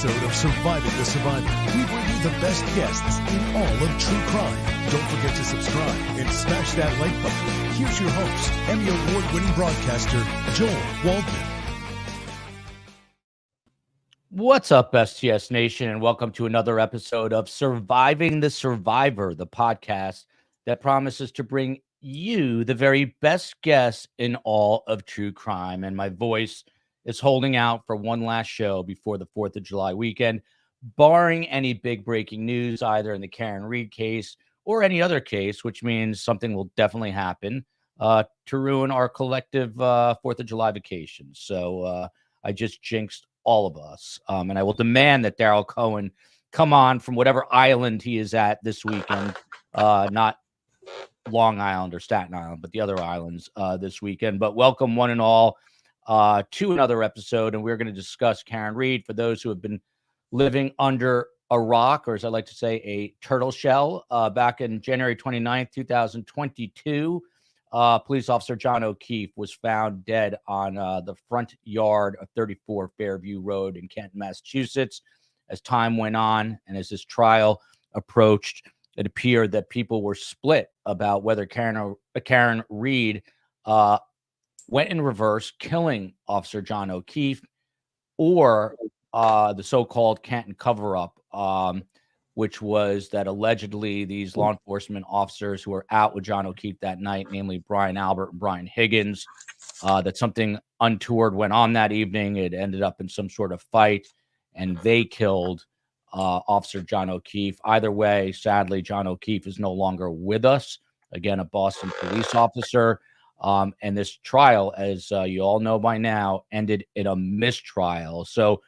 episode of Surviving the Survivor. We bring you the best guests in all of true crime. Don't forget to subscribe and smash that like button. Here's your host, Emmy Award-winning broadcaster, Joel Waldman. What's up, STS Nation, and welcome to another episode of Surviving the Survivor, the podcast that promises to bring you the very best guests in all of true crime. And my voice is holding out for one last show before the 4th of July weekend, barring any big breaking news, either in the Karen Reed case or any other case, which means something will definitely happen to ruin our collective 4th of July vacation. So I just jinxed all of us. And I will demand that Daryl Cohen come on from whatever island he is at this weekend, not Long Island or Staten Island, but the other islands this weekend. But welcome one and all to another episode. And we're going to discuss Karen Reed for those who have been living under a rock, or as I like to say, a turtle shell. Back in January 29th, 2022, police officer John O'Keefe was found dead on the front yard of 34 Fairview Road in Canton, Massachusetts. As time went on and as this trial approached, it appeared that people were split about whether Karen Reed went in reverse, killing Officer John O'Keefe, or the so-called Canton cover-up, which was that allegedly these law enforcement officers who were out with John O'Keefe that night, namely Brian Albert and Brian Higgins, that something untoward went on that evening. It ended up in some sort of fight, and they killed Officer John O'Keefe. Either way, sadly, John O'Keefe is no longer with us. Again, a Boston police officer. And this trial, as you all know by now, ended in a mistrial. So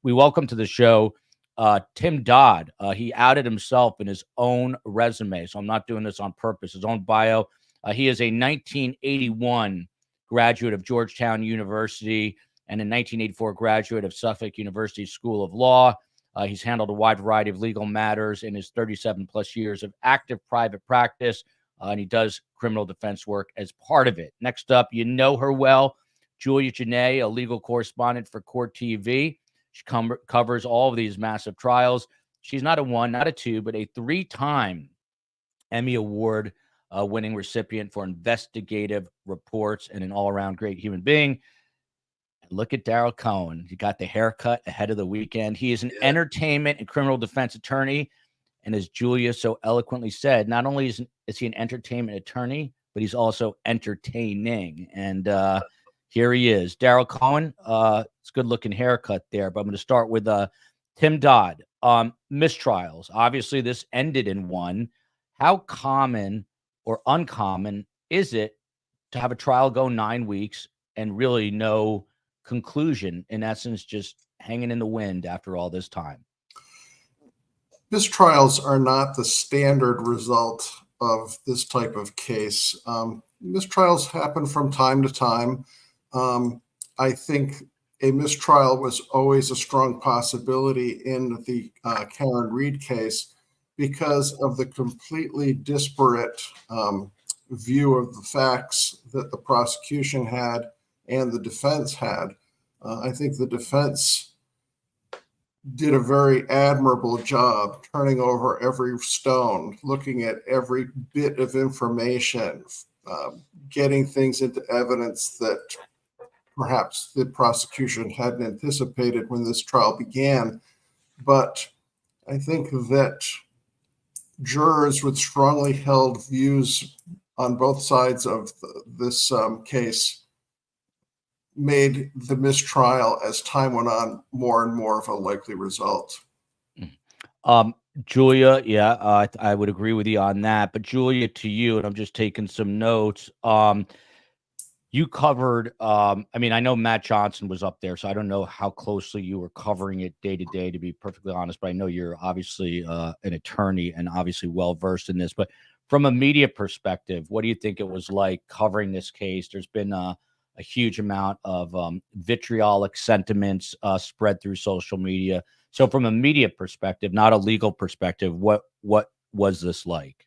we welcome to the show Tim Dodd. He outed himself in his own resume, so I'm not doing this on purpose. His own bio. He is a 1981 graduate of Georgetown University and a 1984 graduate of Suffolk University School of Law. He's handled a wide variety of legal matters in his 37-plus years of active private practice, and he does criminal defense work as part of it. Next up, you know her well, Julia Janae, a legal correspondent for Court TV. She covers all of these massive trials. She's not a one, not a two, but a three-time Emmy Award winning recipient for investigative reports and an all-around great human being. And look at Daryl Cohen. He got the haircut ahead of the weekend. He is an entertainment and criminal defense attorney. And as Julia so eloquently said, not only is he an entertainment attorney, but he's also entertaining. And here he is. Daryl Cohen, it's a good-looking haircut there, but I'm going to start with Tim Dodd. Mistrials. Obviously, this ended in one. How common or uncommon is it to have a trial go 9 weeks and really no conclusion, in essence, just hanging in the wind after all this time? Mistrials are not the standard result of this type of case. Mistrials happen from time to time. I think a mistrial was always a strong possibility in the Karen Reed case because of the completely disparate view of the facts that the prosecution had and the defense had. I think the defense did a very admirable job turning over every stone, looking at every bit of information, getting things into evidence that perhaps the prosecution hadn't anticipated when this trial began. But I think that jurors with strongly held views on both sides of this case made the mistrial, as time went on, more and more of a likely result. Julia, yeah, I would agree with you on that. But Julia, to you, and I'm just taking some notes. You covered, I mean, I know Matt Johnson was up there, so I don't know how closely you were covering it day to day, to be perfectly honest, but I know you're obviously an attorney and obviously well-versed in this. But from a media perspective, what do you think it was like covering this case? There's been a huge amount of vitriolic sentiments spread through social media. So from a media perspective, not a legal perspective, what was this like?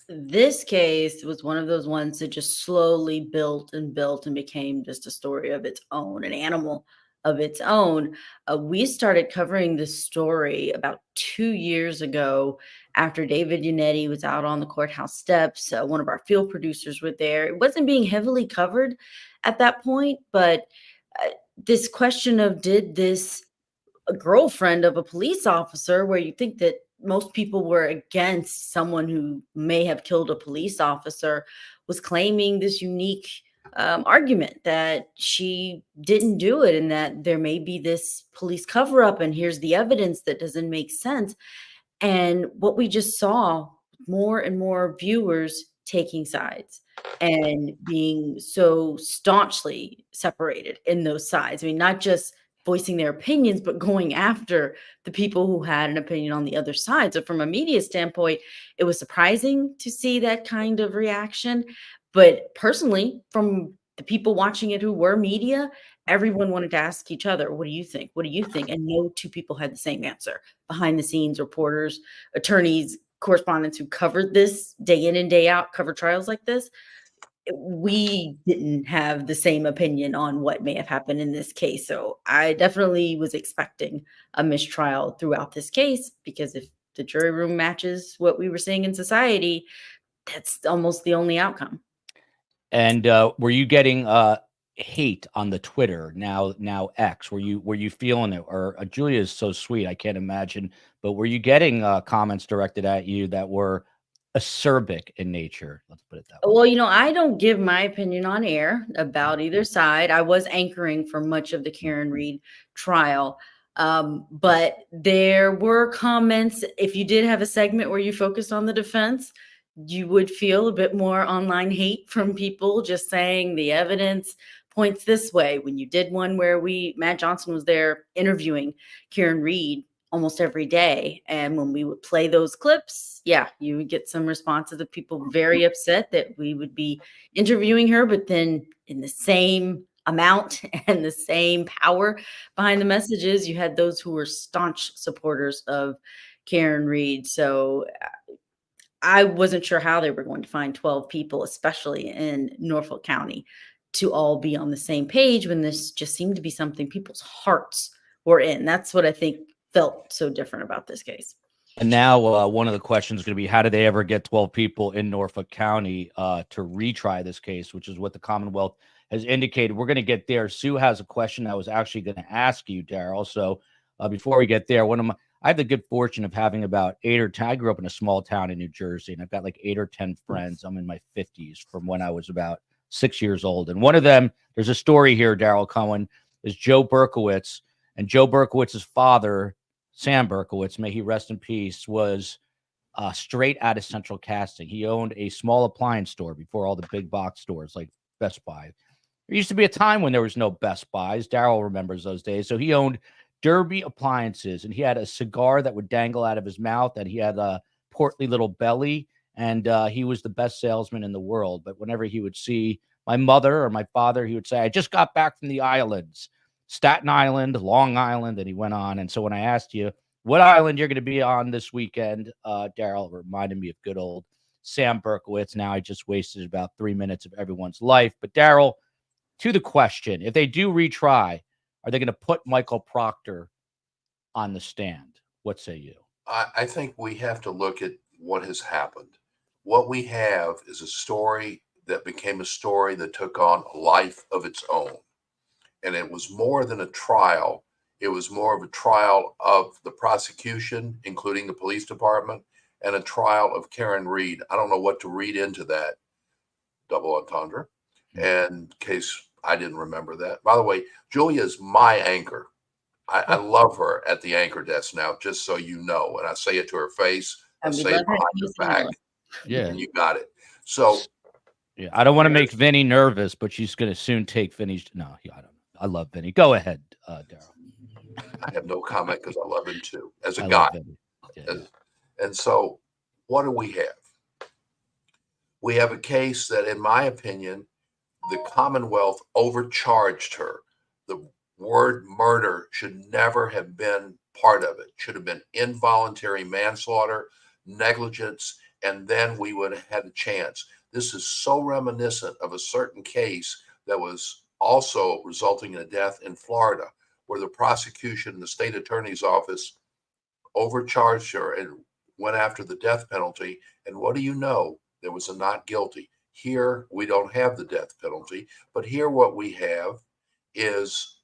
This case was one of those ones that just slowly built and became just a story of its own, an animal of its own. We started covering this story about 2 years ago after David Yannetti was out on the courthouse steps. One of our field producers were there. It wasn't being heavily covered at that point, but this question of, did this a girlfriend of a police officer, where you think that most people were against someone who may have killed a police officer, was claiming this unique argument that she didn't do it and that there may be this police cover up. And here's the evidence that doesn't make sense. And what we just saw, more and more viewers taking sides and being so staunchly separated in those sides. I mean, not just voicing their opinions, but going after the people who had an opinion on the other side. So from a media standpoint, it was surprising to see that kind of reaction. But personally, from the people watching it who were media, everyone wanted to ask each other, what do you think? What do you think? And no two people had the same answer. Behind the scenes, reporters, attorneys, correspondents who covered this day in and day out, cover trials like this, we didn't have the same opinion on what may have happened in this case. So I definitely was expecting a mistrial throughout this case, because if the jury room matches what we were seeing in society, that's almost the only outcome. And were you getting hate on the Twitter, now X? Were you feeling it? Or Julia is so sweet, I can't imagine. But were you getting comments directed at you that were acerbic in nature? Let's put it that way. Well, I don't give my opinion on air about either side. I was anchoring for much of the Karen Reed trial. But there were comments. If you did have a segment where you focused on the defense, you would feel a bit more online hate from people just saying the evidence points this way. When you did one where Matt Johnson was there interviewing Karen Reed almost every day, and when we would play those clips, yeah, you would get some responses of people very upset that we would be interviewing her, but then in the same amount and the same power behind the messages, you had those who were staunch supporters of Karen Reed. So I wasn't sure how they were going to find 12 people, especially in Norfolk County, to all be on the same page when this just seemed to be something people's hearts were in. That's what I think felt so different about this case. And now one of the questions is going to be, how did they ever get 12 people in Norfolk County to retry this case, which is what the Commonwealth has indicated. We're going to get there. Sue has a question I was actually going to ask you, Daryl. So before we get there, I have the good fortune of having about 8 or 10. I grew up in a small town in New Jersey, and I've got like 8 or 10 friends. I'm in my 50s from when I was about 6 years old. And one of them, there's a story here, Daryl Cohen, is Joe Berkowitz. And Joe Berkowitz's father, Sam Berkowitz, may he rest in peace, was straight out of Central Casting. He owned a small appliance store before all the big box stores like Best Buy. There used to be a time when there was no Best Buys. Daryl remembers those days. So he owned Derby Appliances, and he had a cigar that would dangle out of his mouth, and he had a portly little belly, and he was the best salesman in the world. But whenever he would see my mother or my father, he would say, I just got back from the islands, Staten Island, Long Island, and he went on. And so when I asked you what island you're going to be on this weekend, Daryl reminded me of good old Sam Berkowitz. Now I just wasted about 3 minutes of everyone's life. But Daryl, to the question, if they do retry, are they going to put Michael Proctor on the stand? What say you? I think we have to look at what has happened. What we have is a story that became a story that took on a life of its own. And it was more than a trial. It was more of a trial of the prosecution, including the police department, and a trial of Karen Reed. I don't know what to read into that double entendre, in case I didn't remember that. By the way, Julia is my anchor. I love her at the anchor desk now, just so you know. And I say it to her face. I say it behind her back. Yeah. And you got it. So, yeah, I don't want to make Vinny nervous, but she's going to soon take Vinny's. No, I don't know. I love Vinny. Go ahead, Daryl. I have no comment because I love him too, as a guy. Yeah. And so what do we have? We have a case that, in my opinion, the Commonwealth overcharged her. The word murder should never have been part of it. Should have been involuntary manslaughter, negligence, and then we would have had a chance. This is so reminiscent of a certain case that was also resulting in a death in Florida, where the prosecution, the state attorney's office, overcharged her and went after the death penalty. And what do you know? There was a not guilty. Here, we don't have the death penalty, but here what we have is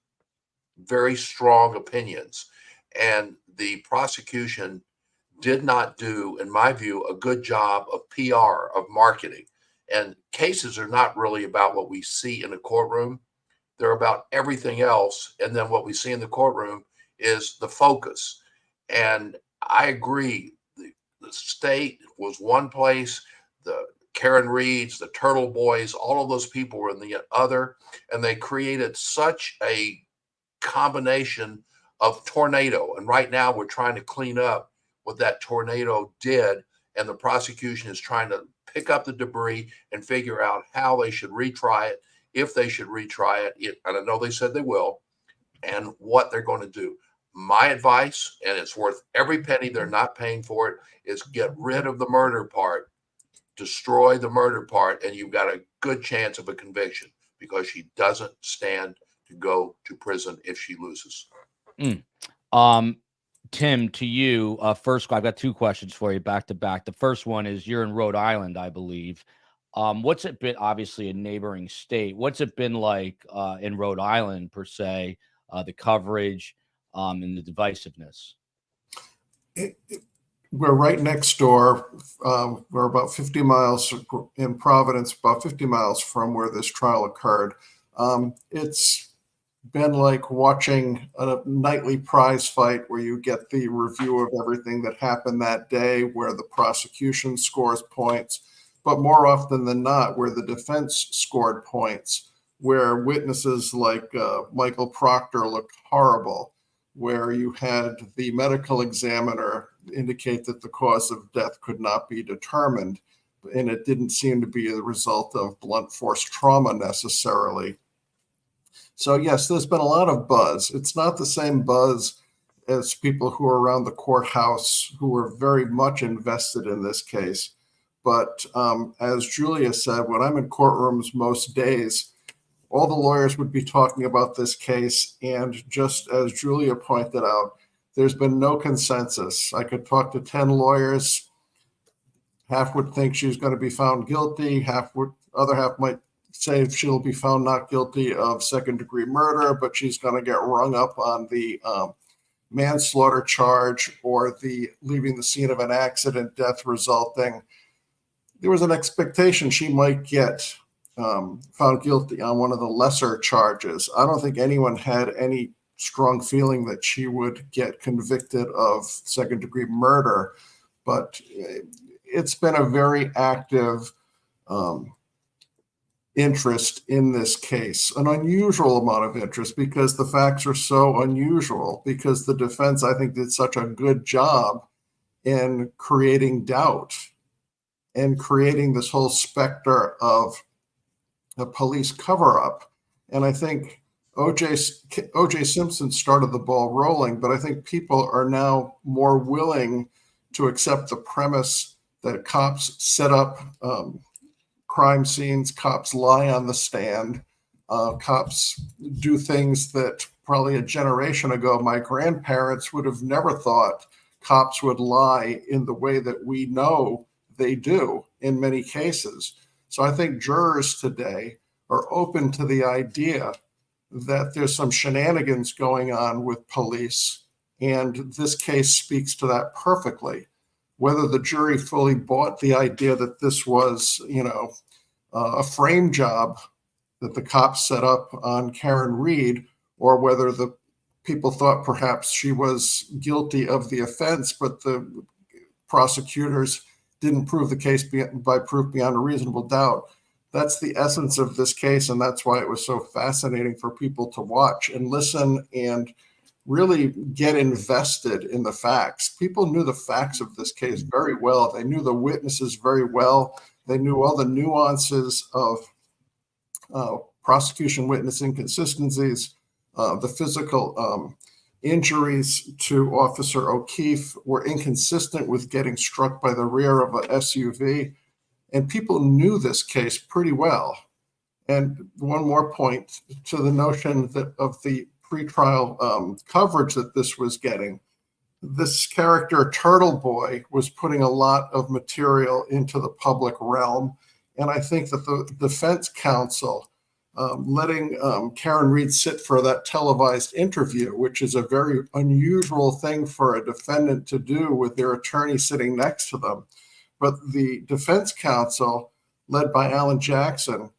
very strong opinions. And the prosecution did not do, in my view, a good job of PR, of marketing. And cases are not really about what we see in a courtroom. They're about everything else. And then what we see in the courtroom is the focus. And I agree. The state was one place, the Karen Reeds, the Turtle Boys, all of those people were in the other, and they created such a combination of tornado. And right now we're trying to clean up what that tornado did, and the prosecution is trying to pick up the debris and figure out how they should retry it, if they should retry it, and I know they said they will, and what they're going to do. My advice, and it's worth every penny, they're not paying for it, is get rid of the murder part, destroy the murder part, and you've got a good chance of a conviction, because she doesn't stand to go to prison if she loses. Tim, to you, first, I've got two questions for you back to back. The first one is, you're in Rhode Island, I believe. What's it been, obviously a neighboring state, what's it been like in Rhode Island, per se, the coverage and the divisiveness? We're right next door. We're about 50 miles in Providence, about 50 miles from where this trial occurred. It's been like watching a nightly prize fight where you get the review of everything that happened that day, where the prosecution scores points, but more often than not, where the defense scored points, where witnesses like Michael Proctor looked horrible, where you had the medical examiner indicate that the cause of death could not be determined, and it didn't seem to be the result of blunt force trauma necessarily. So yes, there's been a lot of buzz. It's not the same buzz as people who are around the courthouse who were very much invested in this case. But as Julia said, when I'm in courtrooms most days, all the lawyers would be talking about this case. And just as Julia pointed out, there's been no consensus. I could talk to 10 lawyers. Half would think she's going to be found guilty. Other half might say she'll be found not guilty of second-degree murder, but she's going to get rung up on the manslaughter charge or the leaving the scene of an accident, death resulting. There was an expectation she might get found guilty on one of the lesser charges. I don't think anyone had any strong feeling that she would get convicted of second-degree murder, but it's been a very active interest in this case, an unusual amount of interest, because the facts are so unusual, because the defense, I think, did such a good job in creating doubt and creating this whole specter of a police cover-up. And I think O.J. Simpson started the ball rolling, but I think people are now more willing to accept the premise that cops set up crime scenes, cops lie on the stand, cops do things that probably a generation ago my grandparents would have never thought cops would lie in the way that we know they do in many cases. So I think jurors today are open to the idea that there's some shenanigans going on with police, and this case speaks to that perfectly. Whether the jury fully bought the idea that this was, a frame job that the cops set up on Karen Reed, or whether the people thought perhaps she was guilty of the offense, but the prosecutors didn't prove the case by proof beyond a reasonable doubt. That's the essence of this case, and that's why it was so fascinating for people to watch and listen and really get invested in the facts. People knew the facts of this case very well. They knew the witnesses very well. They knew all the nuances of prosecution witness inconsistencies, the physical injuries to Officer O'Keefe were inconsistent with getting struck by the rear of a SUV. And people knew this case pretty well. And one more point to the notion that of the pretrial coverage that this was getting. This character, Turtle Boy, was putting a lot of material into the public realm. And I think that the defense counsel letting Karen Reed sit for that televised interview, which is a very unusual thing for a defendant to do with their attorney sitting next to them. But the defense counsel, led by Alan Jackson,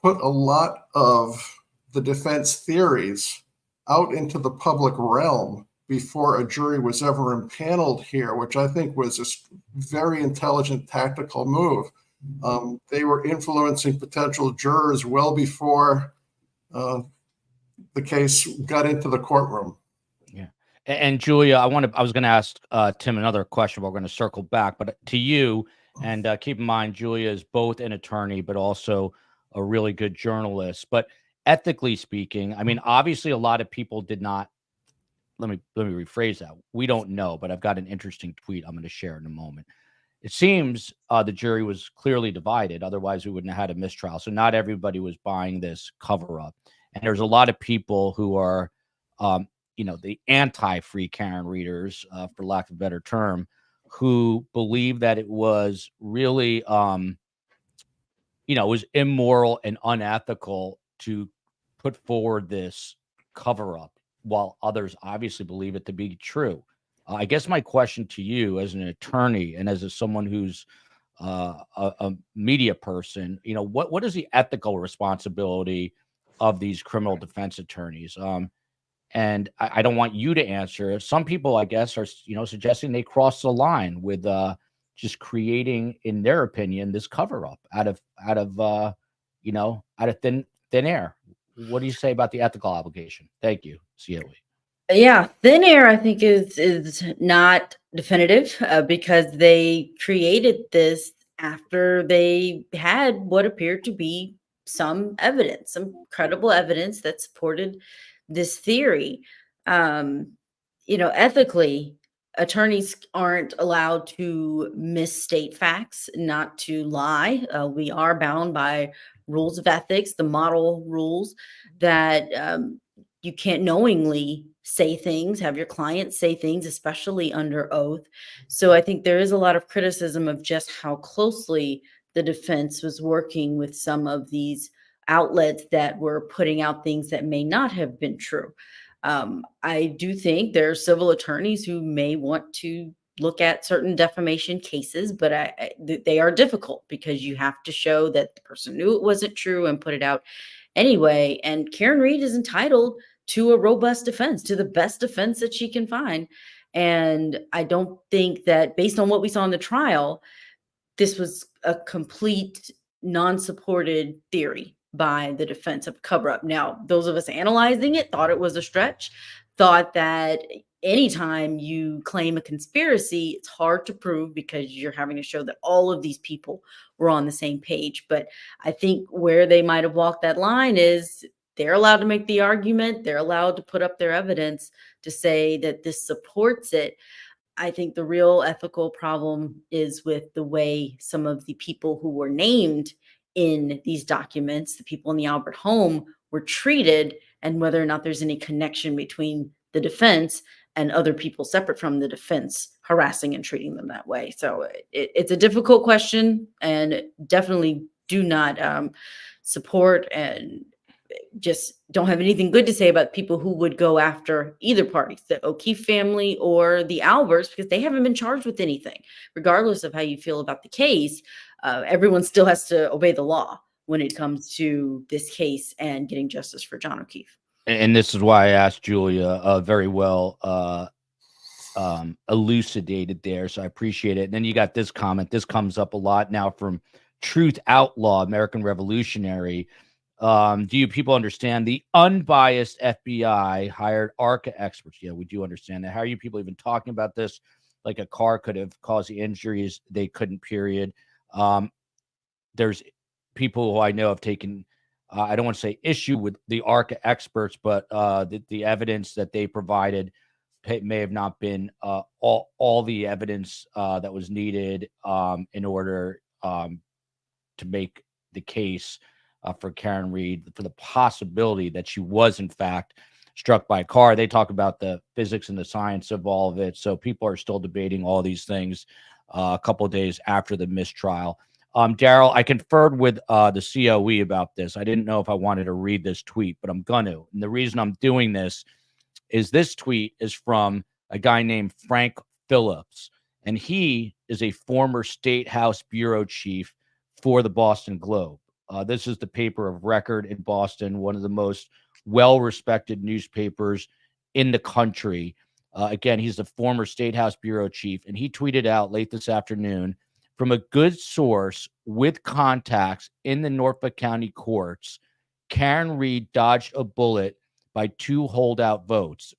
put a lot of the defense theories out into the public realm before a jury was ever impaneled here, which I think was a very intelligent tactical move. They were influencing potential jurors well before the case got into the courtroom. Yeah. And Julia, I was going to ask Tim another question. We're going to circle back, but to you, and keep in mind, Julia is both an attorney, but also a really good journalist. But ethically speaking, I mean, obviously a lot of people did not, let me rephrase that. We don't know, but I've got an interesting tweet I'm going to share in a moment. It seems the jury was clearly divided. Otherwise, we wouldn't have had a mistrial. So not everybody was buying this cover up. And there's a lot of people who are, the anti-free Karen readers, for lack of a better term, who believe that it was really, it was immoral and unethical to put forward this cover up, while others obviously believe it to be true. I guess my question to you as an attorney and as someone who's a media person, what is the ethical responsibility of these criminal defense attorneys? And I don't want you to answer. Some people, I guess, are, suggesting they crossed the line with just creating, in their opinion, this cover up out of thin air. What do you say about the ethical obligation? Thank you, CLE. Yeah, thin air, I think, is not definitive because they created this after they had what appeared to be some evidence, some credible evidence that supported this theory. Ethically, attorneys aren't allowed to misstate facts, not to lie. We are bound by rules of ethics, the model rules that you can't knowingly say things, have your client say things, especially under oath. So I think there is a lot of criticism of just how closely the defense was working with some of these outlets that were putting out things that may not have been true. I do think there are civil attorneys who may want to look at certain defamation cases, but they are difficult because you have to show that the person knew it wasn't true and put it out anyway. And Karen Reed is entitled to a robust defense, to the best defense that she can find. And I don't think that, based on what we saw in the trial, this was a complete non-supported theory by the defense of cover-up. Now, those of us analyzing it thought it was a stretch, thought that anytime you claim a conspiracy, it's hard to prove because you're having to show that all of these people were on the same page. But I think where they might have walked that line is they're allowed to make the argument. They're allowed to put up their evidence to say that this supports it. I think the real ethical problem is with the way some of the people who were named in these documents, the people in the Albert home, were treated, and whether or not there's any connection between the defense and other people separate from the defense harassing and treating them that way. So it's a difficult question, and definitely do not support and just don't have anything good to say about people who would go after either parties, the O'Keefe family or the Alberts, because they haven't been charged with anything. Regardless of how you feel about the case, everyone still has to obey the law when it comes to this case and getting justice for John O'Keefe. And this is why I asked Julia very well elucidated there. So I appreciate it. And then you got this comment. This comes up a lot now from Truth Outlaw, American Revolutionary. Do you people understand the unbiased FBI hired ARCA experts? Yeah, we do understand that. How are you people even talking about this? Like a car could have caused the injuries. They couldn't, period. There's people who I know have taken, I don't want to say issue with the ARCA experts, but the evidence that they provided may have not been all the evidence that was needed in order to make the case for Karen Reed, for the possibility that she was, in fact, struck by a car. They talk about the physics and the science of all of it. So people are still debating all these things a couple of days after the mistrial. Daryl, I conferred with the COE about this. I didn't know if I wanted to read this tweet, but I'm going to. And the reason I'm doing this tweet is from a guy named Frank Phillips, and he is a former State House bureau chief for the Boston Globe. This is the paper of record in Boston, one of the most well-respected newspapers in the country. Again, he's the former State House bureau chief, and he tweeted out late this afternoon, from a good source with contacts in the Norfolk County courts, Karen Reed dodged a bullet by 2 holdout votes.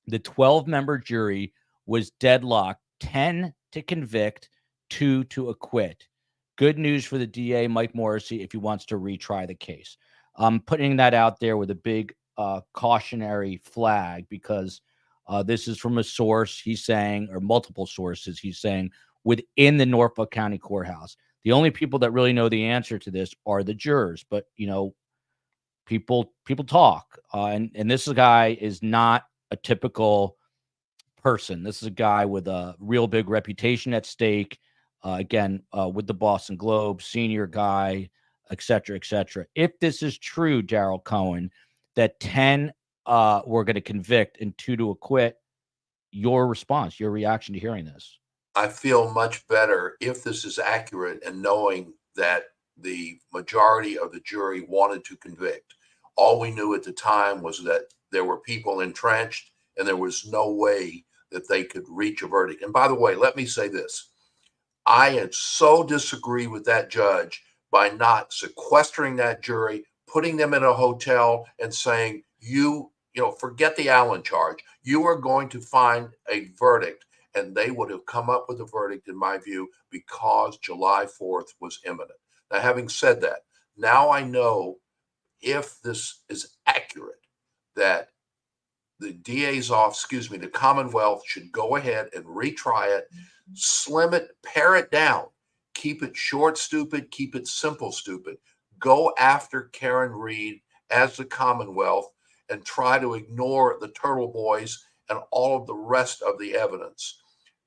The 12-member jury was deadlocked, 10 to convict, 2 to acquit. Good news for the DA, Mike Morrissey, if he wants to retry the case. I'm putting that out there with a big cautionary flag, because this is from a source, he's saying, or multiple sources, he's saying, within the Norfolk County Courthouse. The only people that really know the answer to this are the jurors, but people talk, and this guy is not a typical person. This is a guy with a real big reputation at stake. Again, with the Boston Globe, senior guy, et cetera, et cetera. If this is true, Daryl Cohen, that 10 were going to convict and 2 to acquit, your response, your reaction to hearing this? I feel much better if this is accurate, and knowing that the majority of the jury wanted to convict. All we knew at the time was that there were people entrenched, and there was no way that they could reach a verdict. And by the way, let me say this. I so disagree with that judge by not sequestering that jury, putting them in a hotel and saying, forget the Allen charge. You are going to find a verdict. And they would have come up with a verdict, in my view, because July 4th was imminent. Now, having said that, now I know, if this is accurate, that the the Commonwealth should go ahead and retry it, slim it, pare it down, keep it short, stupid, keep it simple, stupid. Go after Karen Reed as the Commonwealth and try to ignore the Turtle Boys and all of the rest of the evidence.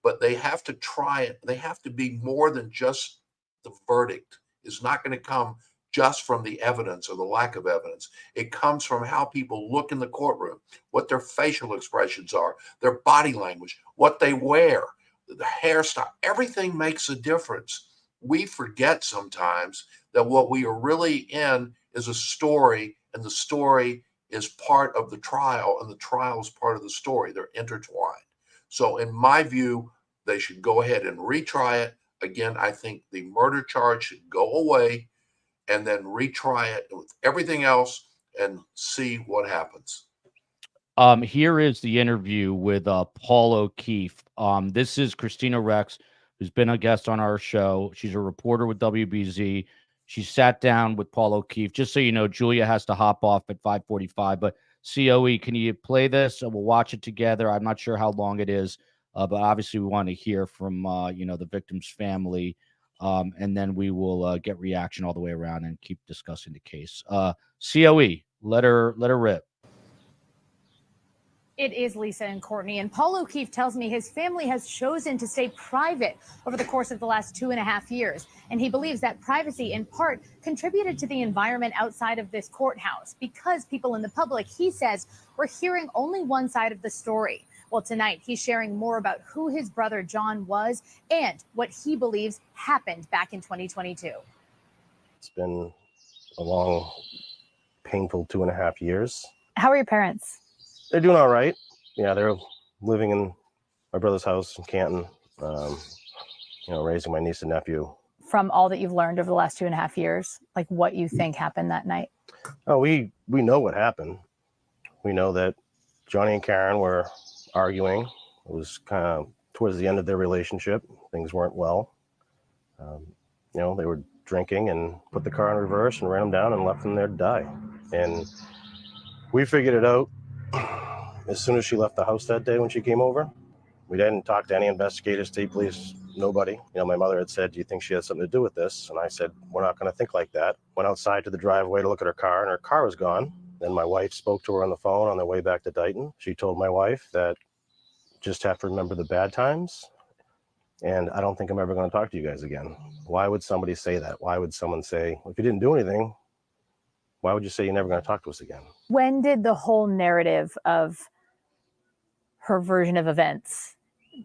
But they have to try it. They have to be more than just the verdict. It's not going to come just from the evidence or the lack of evidence. It comes from how people look in the courtroom, what their facial expressions are, their body language, what they wear, the hairstyle. Everything makes a difference. We forget sometimes that what we are really in is a story, and the story is part of the trial, and the trial is part of the story. They're intertwined. So in my view, they should go ahead and retry it. Again, I think the murder charge should go away, and then retry it with everything else and see what happens. Here is the interview with Paul O'Keefe. This is Christina Rex, who's been a guest on our show. She's a reporter with WBZ. She sat down with Paul O'Keefe. Just so you know, Julia has to hop off at 5:45, but COE, can you play this? We'll watch it together. I'm not sure how long it is, but obviously we want to hear from, the victim's family, and then we will get reaction all the way around and keep discussing the case. COE, let her rip. It is Lisa and Courtney, and Paul O'Keefe tells me his family has chosen to stay private over the course of the last 2.5 years. And he believes that privacy, in part, contributed to the environment outside of this courthouse, because people in the public, he says, were hearing only one side of the story. Well, tonight, he's sharing more about who his brother John was and what he believes happened back in 2022. It's been a long, painful 2.5 years. How are your parents? They're doing all right. Yeah, they're living in my brother's house in Canton, raising my niece and nephew. From all that you've learned over the last 2.5 years, like what you think happened that night? Oh, we know what happened. We know that Johnny and Karen were arguing. It was kind of towards the end of their relationship. Things weren't well. They were drinking and put the car in reverse and ran them down and left them there to die. And we figured it out as soon as she left the house that day when she came over. We didn't talk to any investigators, state police, nobody. My mother had said, do you think she had something to do with this? And I said, we're not going to think like that. Went outside to the driveway to look at her car, and her car was gone. Then my wife spoke to her on the phone on their way back to Dighton. She told my wife that just have to remember the bad times. And I don't think I'm ever going to talk to you guys again. Why would somebody say that? Why would someone say, if you didn't do anything, why would you say you're never going to talk to us again? When did the whole narrative of her version of events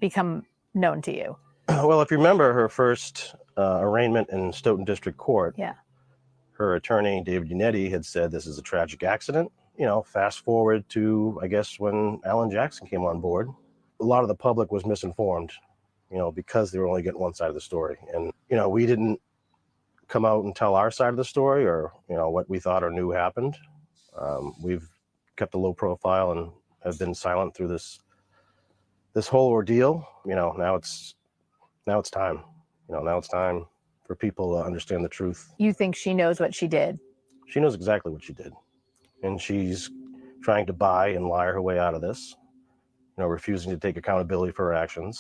become known to you? Well, if you remember her first arraignment in Stoughton District Court, Yeah. her attorney, David Unetti, had said this is a tragic accident. You know, fast forward to, I guess, when Alan Jackson came on board. A lot of the public was misinformed, you know, because they were only getting one side of the story. And, you know, we didn't come out and tell our side of the story or, you know, what we thought or knew happened. We've kept a low profile and have been silent through this whole ordeal. You know, now it's time. You know, now it's time for people to understand the truth. You think she knows what she did? She knows exactly what she did. And she's trying to buy and lie her way out of this, you know, refusing to take accountability for her actions.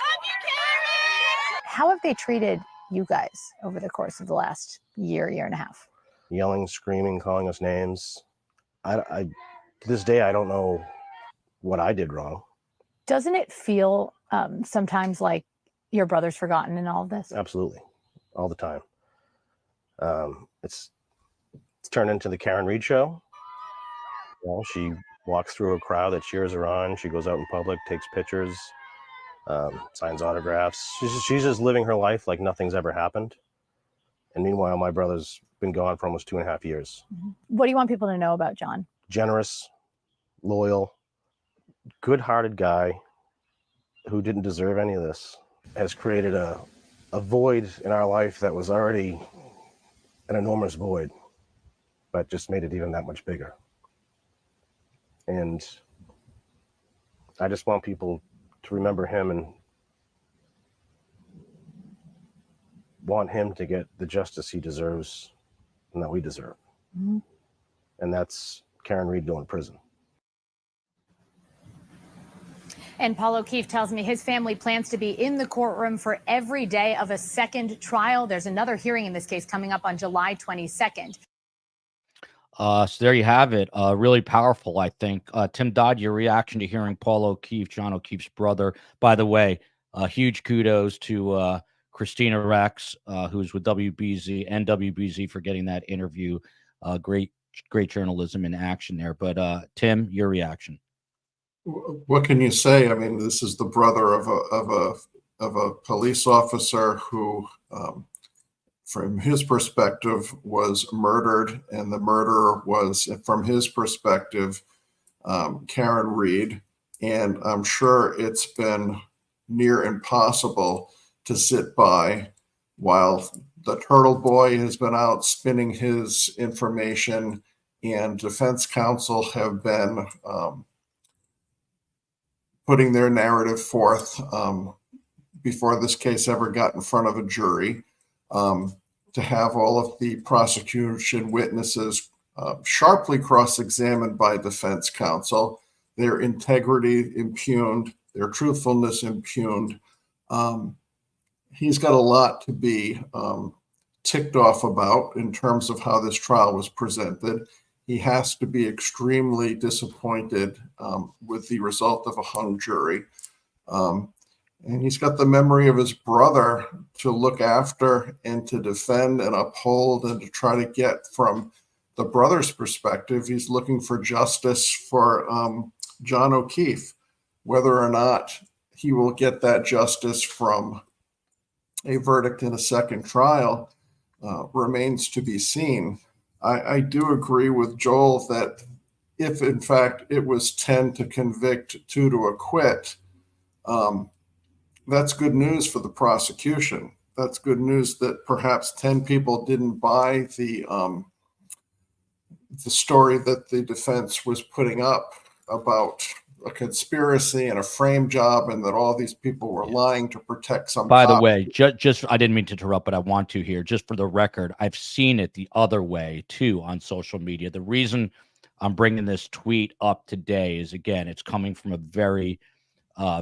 How have they treated you guys over the course of the last year and a half? Yelling, screaming, calling us names. I to this day, I don't know what I did wrong. Doesn't it feel sometimes like your brother's forgotten in all of this? Absolutely. All the time. It's turned into the Karen Reed show. You know, she walks through a crowd that cheers her on. She goes out in public, takes pictures, signs autographs. She's just living her life like nothing's ever happened. And meanwhile, my brother's been gone for almost 2.5 years. What do you want people to know about John? Generous, loyal, good-hearted guy who didn't deserve any of this. Has created a void in our life that was already an enormous void, but just made it even that much bigger. And I just want people to remember him and want him to get the justice he deserves and that we deserve. Mm-hmm. And that's Karen Reed going to prison. And Paul O'Keefe tells me his family plans to be in the courtroom for every day of a second trial. There's another hearing in this case coming up on July 22nd. So there you have it. Really powerful, I think. Tim Dodd, your reaction to hearing Paul O'Keefe, John O'Keefe's brother. By the way, huge kudos to Christina Rex, who's with WBZ and WBZ for getting that interview. Great journalism in action there. But Tim, your reaction. What can you say? I mean, this is the brother of a police officer who, from his perspective, was murdered, and the murderer was, from his perspective, Karen Reed. And I'm sure it's been near impossible to sit by while the Turtle Boy has been out spinning his information, and defense counsel have been putting their narrative forth before this case ever got in front of a jury, to have all of the prosecution witnesses sharply cross-examined by defense counsel, their integrity impugned, their truthfulness impugned. He's got a lot to be ticked off about in terms of how this trial was presented. He has to be extremely disappointed with the result of a hung jury. And he's got the memory of his brother to look after and to defend and uphold and to try to get from the brother's perspective. He's looking for justice for John O'Keefe. Whether or not he will get that justice from a verdict in a second trial remains to be seen. I do agree with Joel that if, in fact, it was 10 to convict, 2 to acquit, that's good news for the prosecution. That's good news that perhaps 10 people didn't buy the story that the defense was putting up about a conspiracy and a frame job, and that all these people were lying to protect some. By the way, just I didn't mean to interrupt, but I want to here, just for the record, I've seen it the other way too on social media. The reason I'm bringing this tweet up today is, again, it's coming from a very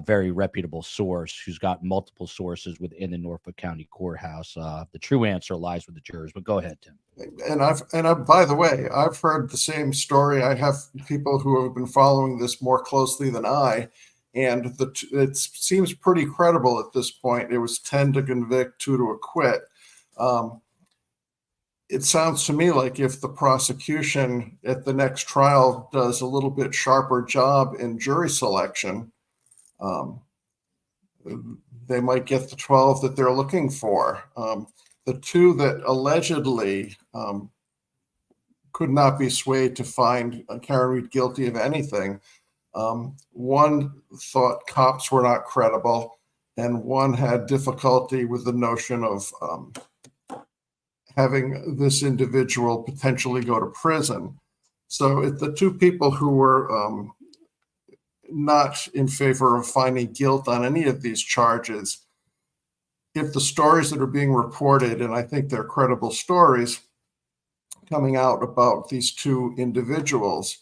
very reputable source who's got multiple sources within the Norfolk County Courthouse. The true answer lies with the jurors, but go ahead, Tim. And by the way, I've heard the same story. I have people who have been following this more closely than I, and it seems pretty credible at this point. It was 10 to convict, 2 to acquit. It sounds to me like if the prosecution at the next trial does a little bit sharper job in jury selection, they might get the 12 that they're looking for. The 2 that allegedly could not be swayed to find Karen Reed guilty of anything, one thought cops were not credible, and one had difficulty with the notion of having this individual potentially go to prison. So the 2 people who were not in favor of finding guilt on any of these charges, if the stories that are being reported, and I think they're credible stories coming out about these 2 individuals,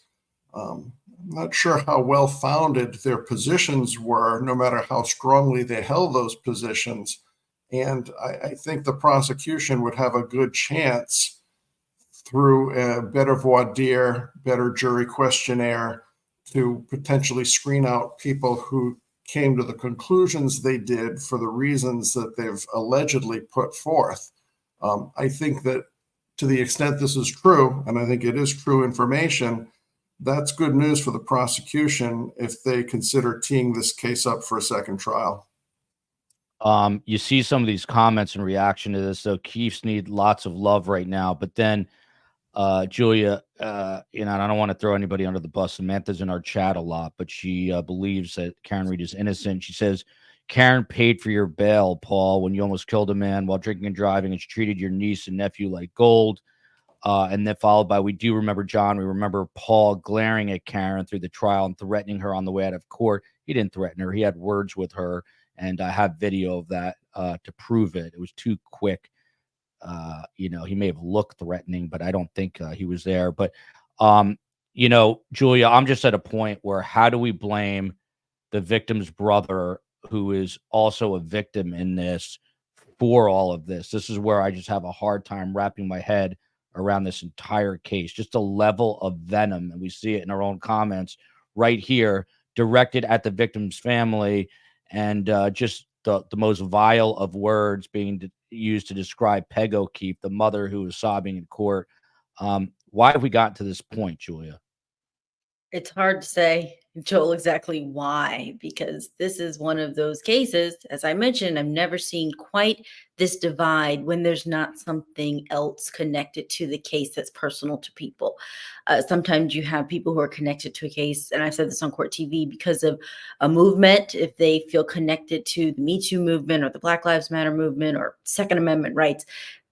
I'm not sure how well founded their positions were, no matter how strongly they held those positions. And I think the prosecution would have a good chance through a better voir dire, better jury questionnaire, to potentially screen out people who came to the conclusions they did for the reasons that they've allegedly put forth. I think that to the extent this is true, and I think it is true information, that's good news for the prosecution if they consider teeing this case up for a second trial. You see some of these comments in reaction to this. So Keefs need lots of love right now, but then Julia, and I don't want to throw anybody under the bus. Samantha's in our chat a lot, but she believes that Karen Reed is innocent. She says, Karen paid for your bail, Paul, when you almost killed a man while drinking and driving, and she treated your niece and nephew like gold. And then followed by, we do remember John. We remember Paul glaring at Karen through the trial and threatening her on the way out of court. He didn't threaten her. He had words with her, and I have video of that to prove it. It was too quick. He may have looked threatening, but I don't think he was there. But, Julia, I'm just at a point where how do we blame the victim's brother, who is also a victim in this, for all of this? This is where I just have a hard time wrapping my head around this entire case. Just a level of venom, and we see it in our own comments right here, directed at the victim's family, and just the most vile of words being used to describe Peg O'Keefe, the mother who was sobbing in court. Why have we gotten to this point, Julia? It's hard to say, Joel, exactly why, because this is one of those cases, as I mentioned, I've never seen quite this divide when there's not something else connected to the case that's personal to people. Sometimes you have people who are connected to a case, and I've said this on court TV, because of a movement. If they feel connected to the Me Too movement or the Black Lives Matter movement or Second Amendment rights,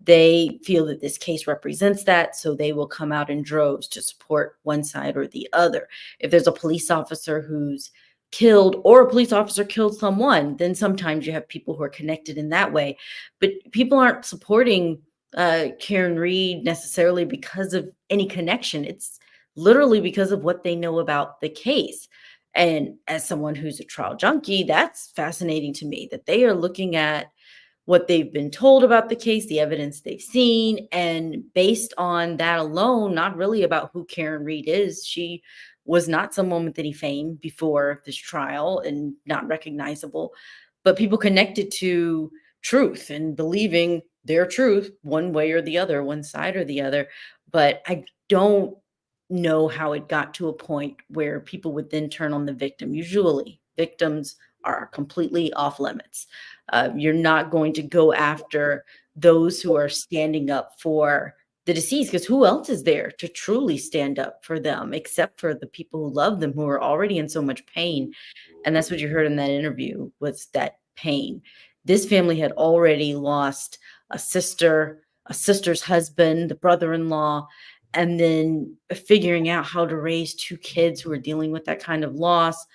they feel that this case represents that, so they will come out in droves to support one side or the other. If there's a police officer who's killed or a police officer killed someone, then sometimes you have people who are connected in that way. But people aren't supporting Karen Reed necessarily because of any connection. It's literally because of what they know about the case. And as someone who's a trial junkie, that's fascinating to me, that they are looking at what they've been told about the case, the evidence they've seen, and based on that alone, not really about who Karen Reed is. She was not someone with any fame before this trial and not recognizable, but people connected to truth and believing their truth one way or the other, one side or the other. But I don't know how it got to a point where people would then turn on the victim. Usually victims are completely off limits. You're not going to go after those who are standing up for the deceased, because who else is there to truly stand up for them except for the people who love them, who are already in so much pain. And that's what you heard in that interview, was that pain. This family had already lost a sister's husband, the brother-in-law, and then figuring out how to raise 2 kids who are dealing with that kind of loss.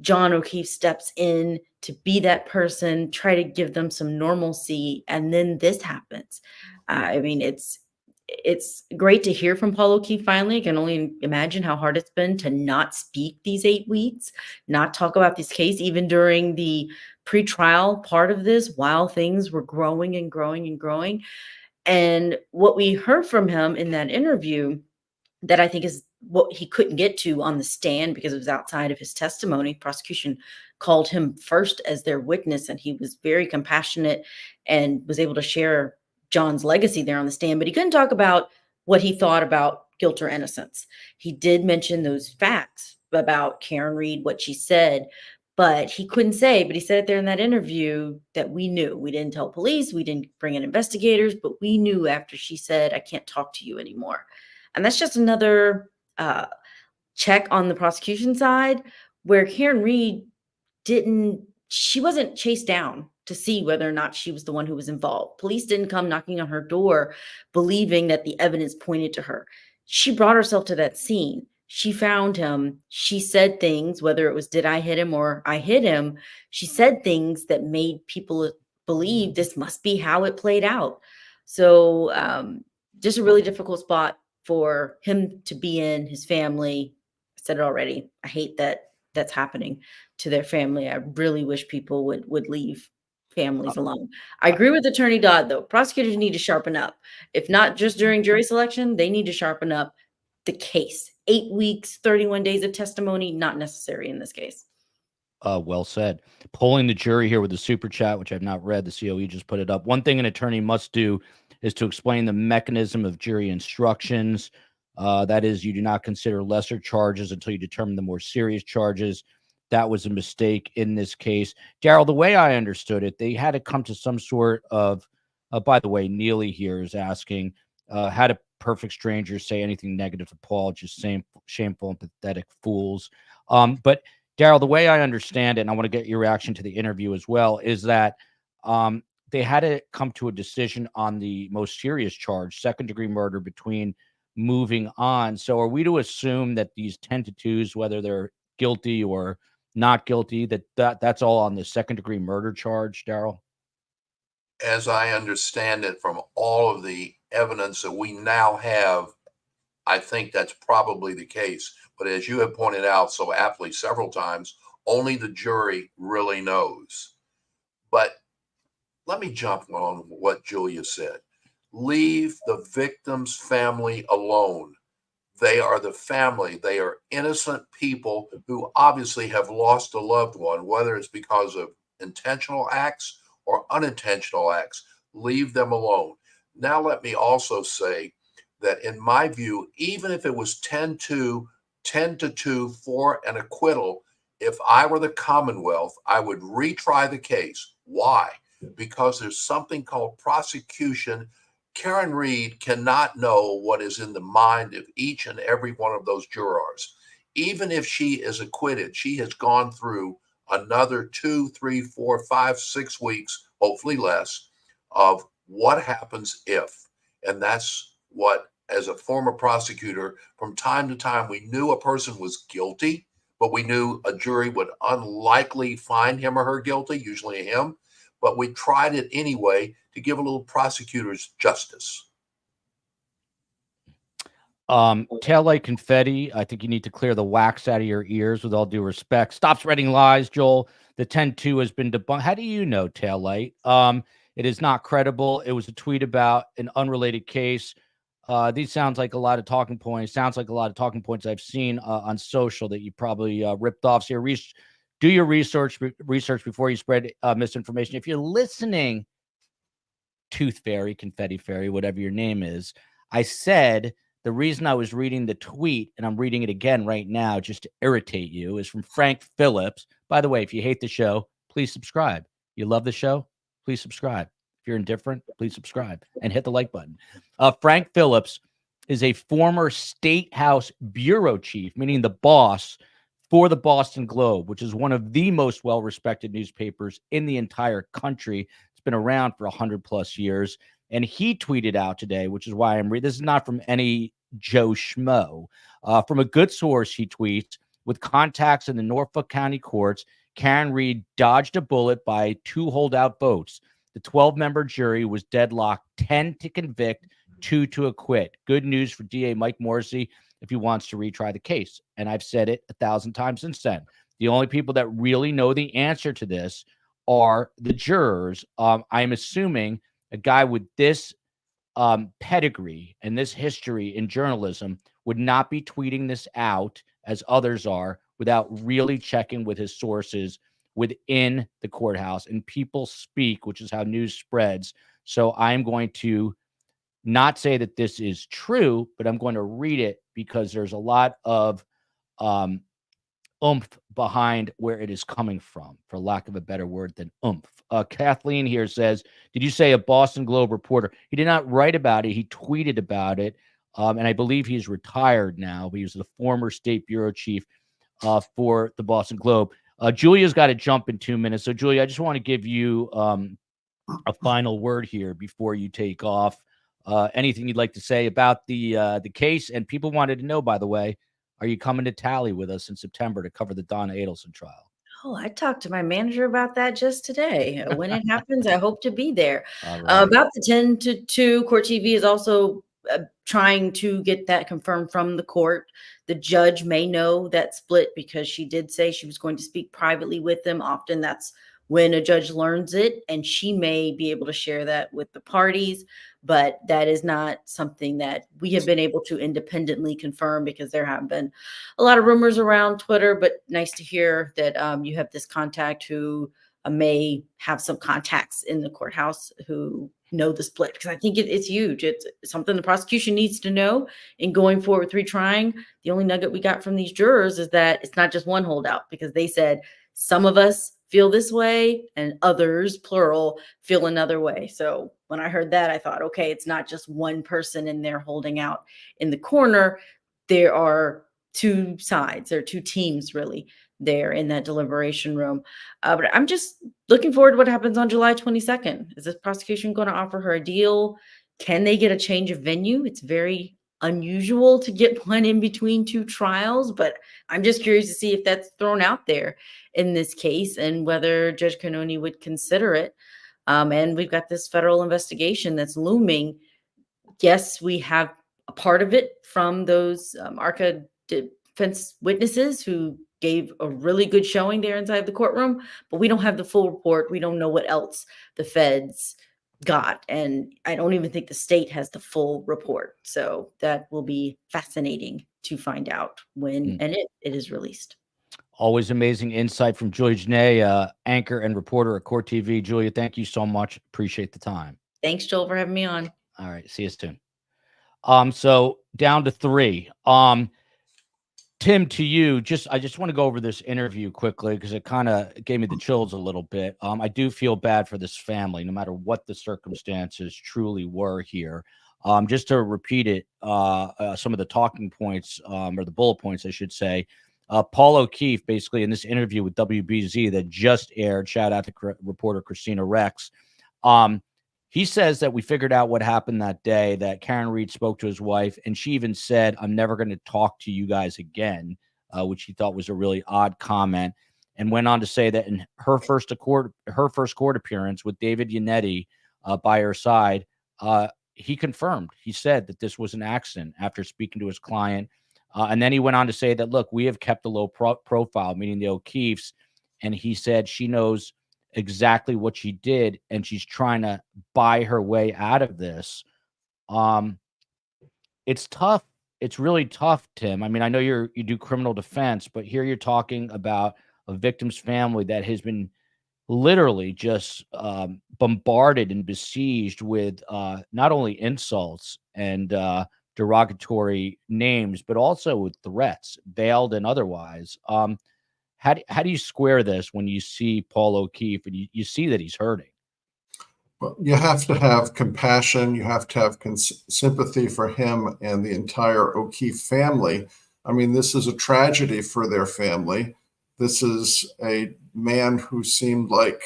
John O'Keefe steps in to be that person, try to give them some normalcy, and then this happens. I mean, it's great to hear from Paul O'Keefe finally. I can only imagine how hard it's been to not speak these 8 weeks, not talk about this case, even during the pretrial part of this, while things were growing and growing and growing. And what we heard from him in that interview that I think is what he couldn't get to on the stand because it was outside of his testimony. Prosecution called him first as their witness, and he was very compassionate and was able to share John's legacy there on the stand, but he couldn't talk about what he thought about guilt or innocence. He did mention those facts about Karen Reed, what she said, but he couldn't say, but he said it there in that interview that we knew. We didn't tell police, we didn't bring in investigators, but we knew after she said, I can't talk to you anymore. And that's just another check on the prosecution side where Karen Reed she wasn't chased down to see whether or not she was the one who was involved. Police didn't come knocking on her door believing that the evidence pointed to her. She brought herself to that scene. She found him. She said things, whether it was, did I hit him or I hit him? She said things that made people believe this must be how it played out. So just a really difficult spot for him to be in, his family. I said it already. I hate that that's happening to their family. I really wish people would leave families alone. I agree with Attorney Dodd, though. Prosecutors need to sharpen up. If not just during jury selection, they need to sharpen up the case. 8 weeks, 31 days of testimony, not necessary in this case. Well said. Polling the jury here with the super chat, which I've not read. The COE just put it up. One thing an attorney must do is to explain the mechanism of jury instructions. That is, you do not consider lesser charges until you determine the more serious charges. That was a mistake in this case. Daryl, the way I understood it, they had to come to some sort of, by the way, Neely here is asking, how do perfect strangers say anything negative to Paul? Just shameful and pathetic fools. But Daryl, the way I understand it, and I want to get your reaction to the interview as well, is that they had to come to a decision on the most serious charge, second-degree murder, between moving on. So are we to assume that these 10-2s, whether they're guilty or not guilty, that's all on the second-degree murder charge, Daryl? As I understand it from all of the evidence that we now have, I think that's probably the case. But as you have pointed out so aptly several times, only the jury really knows. But let me jump on what Julia said. Leave the victim's family alone. They are the family. They are innocent people who obviously have lost a loved one, whether it's because of intentional acts or unintentional acts. Leave them alone. Now, let me also say that in my view, even if it was 10-2 for an acquittal, if I were the Commonwealth, I would retry the case. Why? Because there's something called prosecution. Karen Reed cannot know what is in the mind of each and every one of those jurors. Even if she is acquitted, she has gone through another 2, 3, 4, 5, 6 weeks, hopefully less, of what happens if. And that's what, as a former prosecutor, from time to time, we knew a person was guilty, but we knew a jury would unlikely find him or her guilty, usually him. But we tried it anyway to give a little prosecutor's justice. Tail light confetti. I think you need to clear the wax out of your ears with all due respect. Stop spreading lies, Joel. The 10-2 has been debunked. How do you know, tail light? It is not credible. It was a tweet about an unrelated case. These sounds like a lot of talking points. Sounds like a lot of talking points I've seen on social that you probably ripped off. So do your research before you spread misinformation. If you're listening, Tooth Fairy, Confetti Fairy, whatever your name is, I said the reason I was reading the tweet, and I'm reading it again right now just to irritate you, is from Frank Phillips. By the way, if you hate the show, please subscribe. You love the show? Please subscribe. If you're indifferent, please subscribe and hit the like button. Frank Phillips is a former State House bureau chief, meaning the boss for the Boston Globe, which is one of the most well-respected newspapers in the entire country. It's been around for 100+ years. And he tweeted out today, which is why I'm reading. This is not from any Joe Schmo. From a good source, he tweets, with contacts in the Norfolk County courts, Karen Reed dodged a bullet by 2 holdout votes. The 12-member jury was deadlocked 10 to convict, 2 to acquit. Good news for DA Mike Morrissey if he wants to retry the case. And I've said it 1,000 times since then. The only people that really know the answer to this are the jurors. I'm assuming a guy with this pedigree and this history in journalism would not be tweeting this out as others are without really checking with his sources within the courthouse. And people speak, which is how news spreads. So I'm going to not say that this is true, but I'm going to read it because there's a lot of oomph behind where it is coming from, for lack of a better word than oomph. Kathleen here says, did you say a Boston Globe reporter? He did not write about it. He tweeted about it. And I believe he's retired now. He was the former state bureau chief for the Boston Globe. Julia's got to jump in 2 minutes. So, Julia, I just want to give you a final word here before you take off. Anything you'd like to say about the case? And people wanted to know, by the way, are you coming to Tally with us in September to cover the Donna Adelson trial? Oh, I talked to my manager about that just today. When it happens, I hope to be there. All right. About the 10 to 2, Court TV is also trying to get that confirmed from the court. The judge may know that split because she did say she was going to speak privately with them. Often that's when a judge learns it, and she may be able to share that with the parties, but that is not something that we have been able to independently confirm because there have been a lot of rumors around Twitter. But nice to hear that you have this contact who may have some contacts in the courthouse who know the split, because I think it's huge. It's something the prosecution needs to know in going forward with retrying. The only nugget we got from these jurors is that it's not just one holdout, because they said some of us feel this way and others, plural, feel another way. So when I heard that, I thought, okay, it's not just one person in there holding out in the corner. There are two sides, there are two teams really there in that deliberation room. But I'm just looking forward to what happens on July 22nd. Is this prosecution going to offer her a deal? Can they get a change of venue? It's very unusual to get one in between two trials, but I'm just curious to see if that's thrown out there in this case and whether Judge Cannoni would consider it. And we've got this federal investigation that's looming. Yes, we have a part of it from those ARCA defense witnesses who gave a really good showing there inside the courtroom, but we don't have the full report. We don't know what else the feds got. And I don't even think the state has the full report. So that will be fascinating to find out when and if it is released. Always amazing insight from Julia Janae, anchor and reporter at Court TV. Julia, thank you so much. Appreciate the time. Thanks, Joel, for having me on. All right. See you soon. So down to 3. Tim, to you, I just want to go over this interview quickly because it kind of gave me the chills a little bit. I do feel bad for this family, no matter what the circumstances truly were here. Just to repeat it, some of the talking points, or the bullet points, I should say. Paul O'Keefe, basically in this interview with WBZ that just aired, shout out to reporter Christina Rex. He says that we figured out what happened that day, that Karen Reed spoke to his wife, and she even said, I'm never going to talk to you guys again, which he thought was a really odd comment, and went on to say that in her first court appearance with David Yannetti by her side, he confirmed, he said that this was an accident after speaking to his client. And then he went on to say that, look, we have kept a low profile, meaning the O'Keefes, and he said she knows exactly what she did, and she's trying to buy her way out of this. It's tough. It's really tough, Tim. I mean, I know you do criminal defense, but here you're talking about a victim's family that has been literally just bombarded and besieged with not only insults and derogatory names, but also with threats, veiled and otherwise. How do you square this when you see Paul O'Keefe and you see that he's hurting? Well, you have to have compassion. You have to have sympathy for him and the entire O'Keefe family. I mean, this is a tragedy for their family. This is a man who seemed like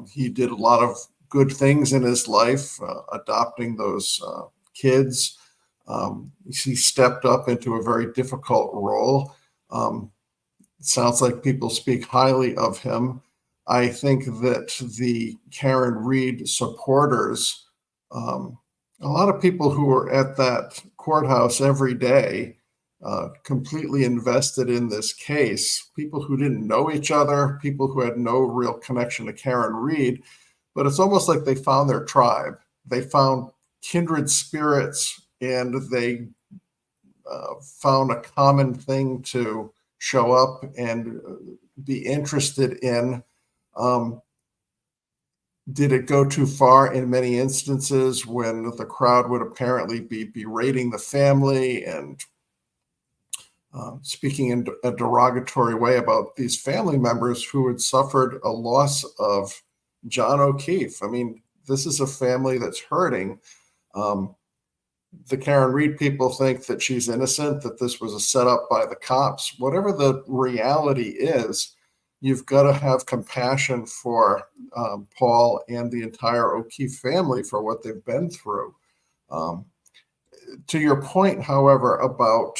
he did a lot of good things in his life, adopting those kids. He stepped up into a very difficult role. It sounds like people speak highly of him. I think that the Karen Reed supporters A lot of people who were at that courthouse every day, completely invested in this case, people who didn't know each other, people who had no real connection to Karen Reed, but it's almost like they found their tribe. They found kindred spirits, and they found a common thing to show up and be interested in. Did it go too far in many instances when the crowd would apparently be berating the family and speaking in a derogatory way about these family members who had suffered a loss of John O'Keefe? I mean, this is a family that's hurting. The Karen Reed people think that she's innocent, that this was a setup by the cops. Whatever the reality is, you've got to have compassion for Paul and the entire O'Keefe family for what they've been through. To your point, however, about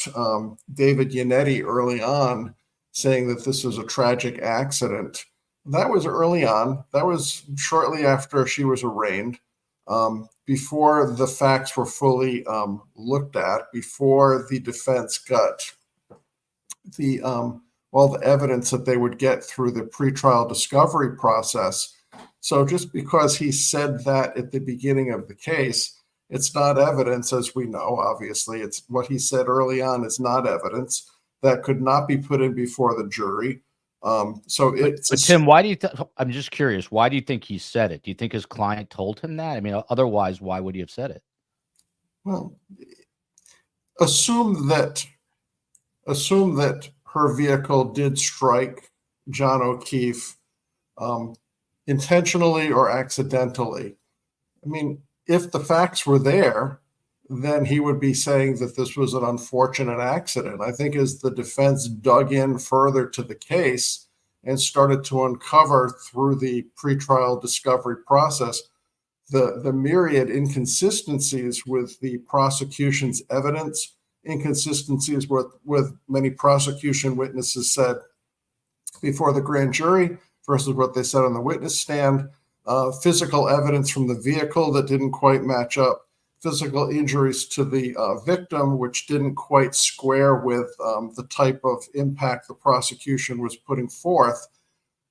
David Yannetti early on saying that this was a tragic accident, that was early on. That was shortly after she was arraigned, before the facts were fully looked at, before the defense got the all the evidence that they would get through the pretrial discovery process. So just because he said that at the beginning of the case, it's not evidence, as we know. Obviously, it's what he said early on is not evidence that could not be put in before the jury. So it's but Tim, why do you I'm just curious, why do you think he said it? Do you think his client told him that? I mean, otherwise, why would he have said it? Well, assume that her vehicle did strike John O'Keefe intentionally or accidentally. I mean, if the facts were there, then he would be saying that this was an unfortunate accident. I think as the defense dug in further to the case and started to uncover through the pretrial discovery process the myriad inconsistencies with the prosecution's evidence, inconsistencies with many prosecution witnesses said before the grand jury versus what they said on the witness stand, physical evidence from the vehicle that didn't quite match up, physical injuries to the victim, which didn't quite square with the type of impact the prosecution was putting forth.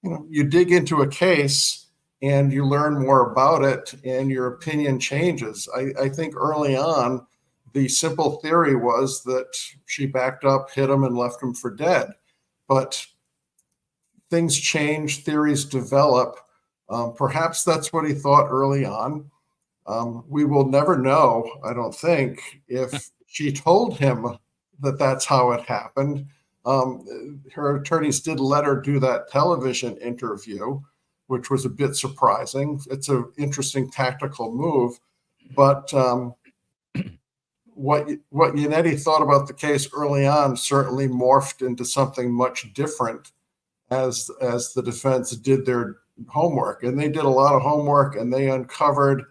You know, you dig into a case and you learn more about it and your opinion changes. I think early on, the simple theory was that she backed up, hit him, and left him for dead. But things change, theories develop. Perhaps that's what he thought early on. We will never know, I don't think, if she told him that that's how it happened. Her attorneys did let her do that television interview, which was a bit surprising. It's an interesting tactical move. But what Yannetti thought about the case early on certainly morphed into something much different as the defense did their homework. And they did a lot of homework, and they uncovered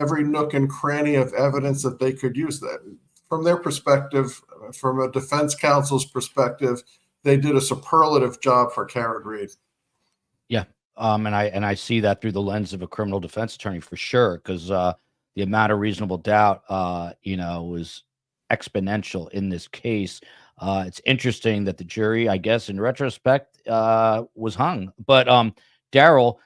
every nook and cranny of evidence that they could use. That from their perspective, from a defense counsel's perspective, they did a superlative job for Karen Reed. Yeah. And I see that through the lens of a criminal defense attorney for sure, because the amount of reasonable doubt, was exponential in this case. It's interesting that the jury, I guess, in retrospect, was hung. But Daryl,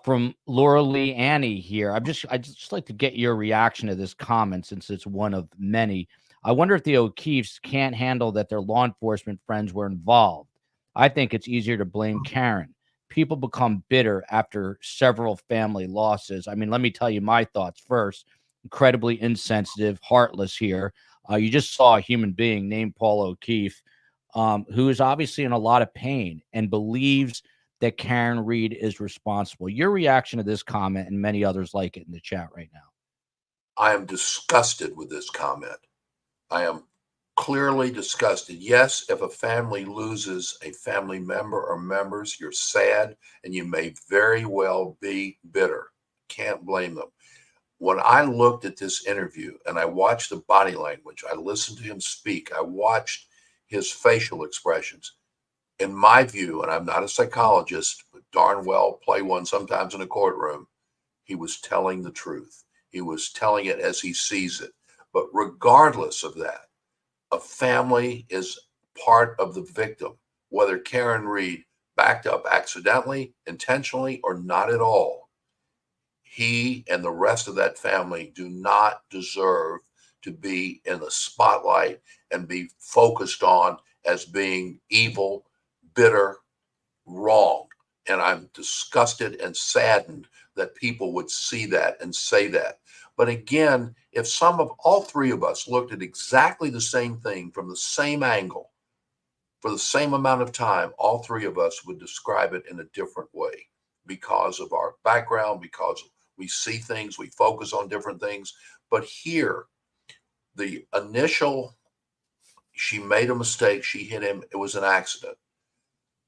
from Laura Lee Annie here, I'd just like to get your reaction to this comment, since it's one of many. I wonder if the O'Keefes can't handle that their law enforcement friends were involved. I think it's easier to blame Karen. People become bitter after several family losses. I mean, let me tell you my thoughts first. Incredibly insensitive, heartless here. You just saw a human being named Paul O'Keefe, who is obviously in a lot of pain and believes that Karen Reed is responsible. Your reaction to this comment and many others like it in the chat right now. I am disgusted with this comment. I am clearly disgusted. Yes, if a family loses a family member or members, you're sad, and you may very well be bitter. Can't blame them. When I looked at this interview and I watched the body language, I listened to him speak, I watched his facial expressions. In my view, and I'm not a psychologist, but darn well play one sometimes in a courtroom, he was telling the truth. He was telling it as he sees it. But regardless of that, a family is part of the victim, whether Karen Read backed up accidentally, intentionally, or not at all. He and the rest of that family do not deserve to be in the spotlight and be focused on as being evil, bitter, wrong. And I'm disgusted and saddened that people would see that and say that. But again, if all three of us looked at exactly the same thing from the same angle for the same amount of time, all three of us would describe it in a different way because of our background, because we see things, we focus on different things. But here, the initial, she made a mistake, she hit him, it was an accident.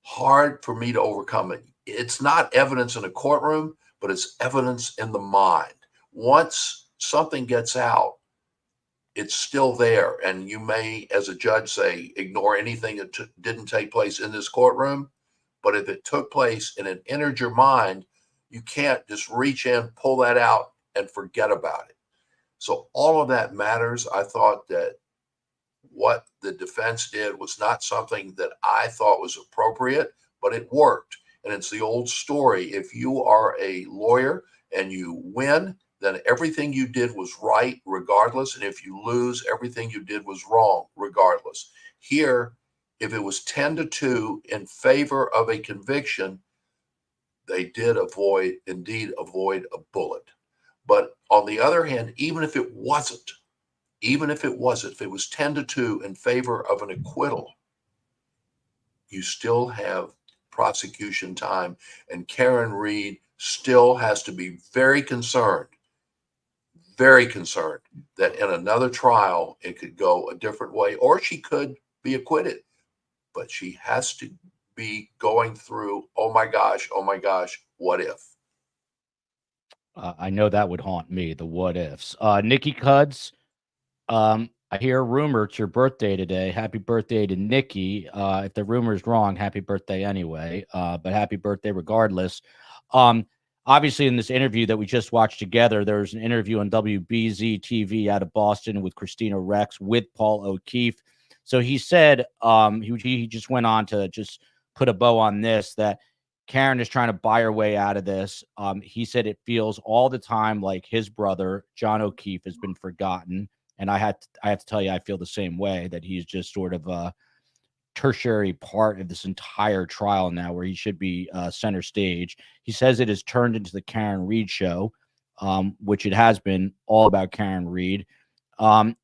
Hard for me to overcome it. It's not evidence in a courtroom, but it's evidence in the mind. Once something gets out, it's still there. And you may, as a judge, say, ignore anything that didn't take place in this courtroom. But if it took place and it entered your mind, you can't just reach in, pull that out, and forget about it. So all of that matters. I thought that what the defense did was not something that I thought was appropriate, but it worked. And it's the old story. If you are a lawyer and you win, then everything you did was right regardless. And if you lose, everything you did was wrong regardless. Here, if it was 10-2 in favor of a conviction, they did indeed avoid a bullet. But on the other hand, even if it was 10-2 in favor of an acquittal, you still have prosecution time, and Karen Read still has to be very concerned that in another trial it could go a different way, or she could be acquitted. But she has to be going through, oh my gosh, what if? I know that would haunt me, the what ifs. Nikki Cuds, I hear a rumor it's your birthday today. Happy birthday to Nikki. If the rumor is wrong, happy birthday anyway. But happy birthday regardless. Obviously, in this interview that we just watched together, there's an interview on WBZ TV out of Boston with Christina Rex with Paul O'Keefe. So he said he just went on to just put a bow on this, that Karen is trying to buy her way out of this. He said it feels all the time like his brother, John O'Keefe, has been forgotten. And I have to tell you, I feel the same way, that he's just sort of a tertiary part of this entire trial now, where he should be center stage. He says it has turned into the Karen Read show, which it has been all about Karen Read. I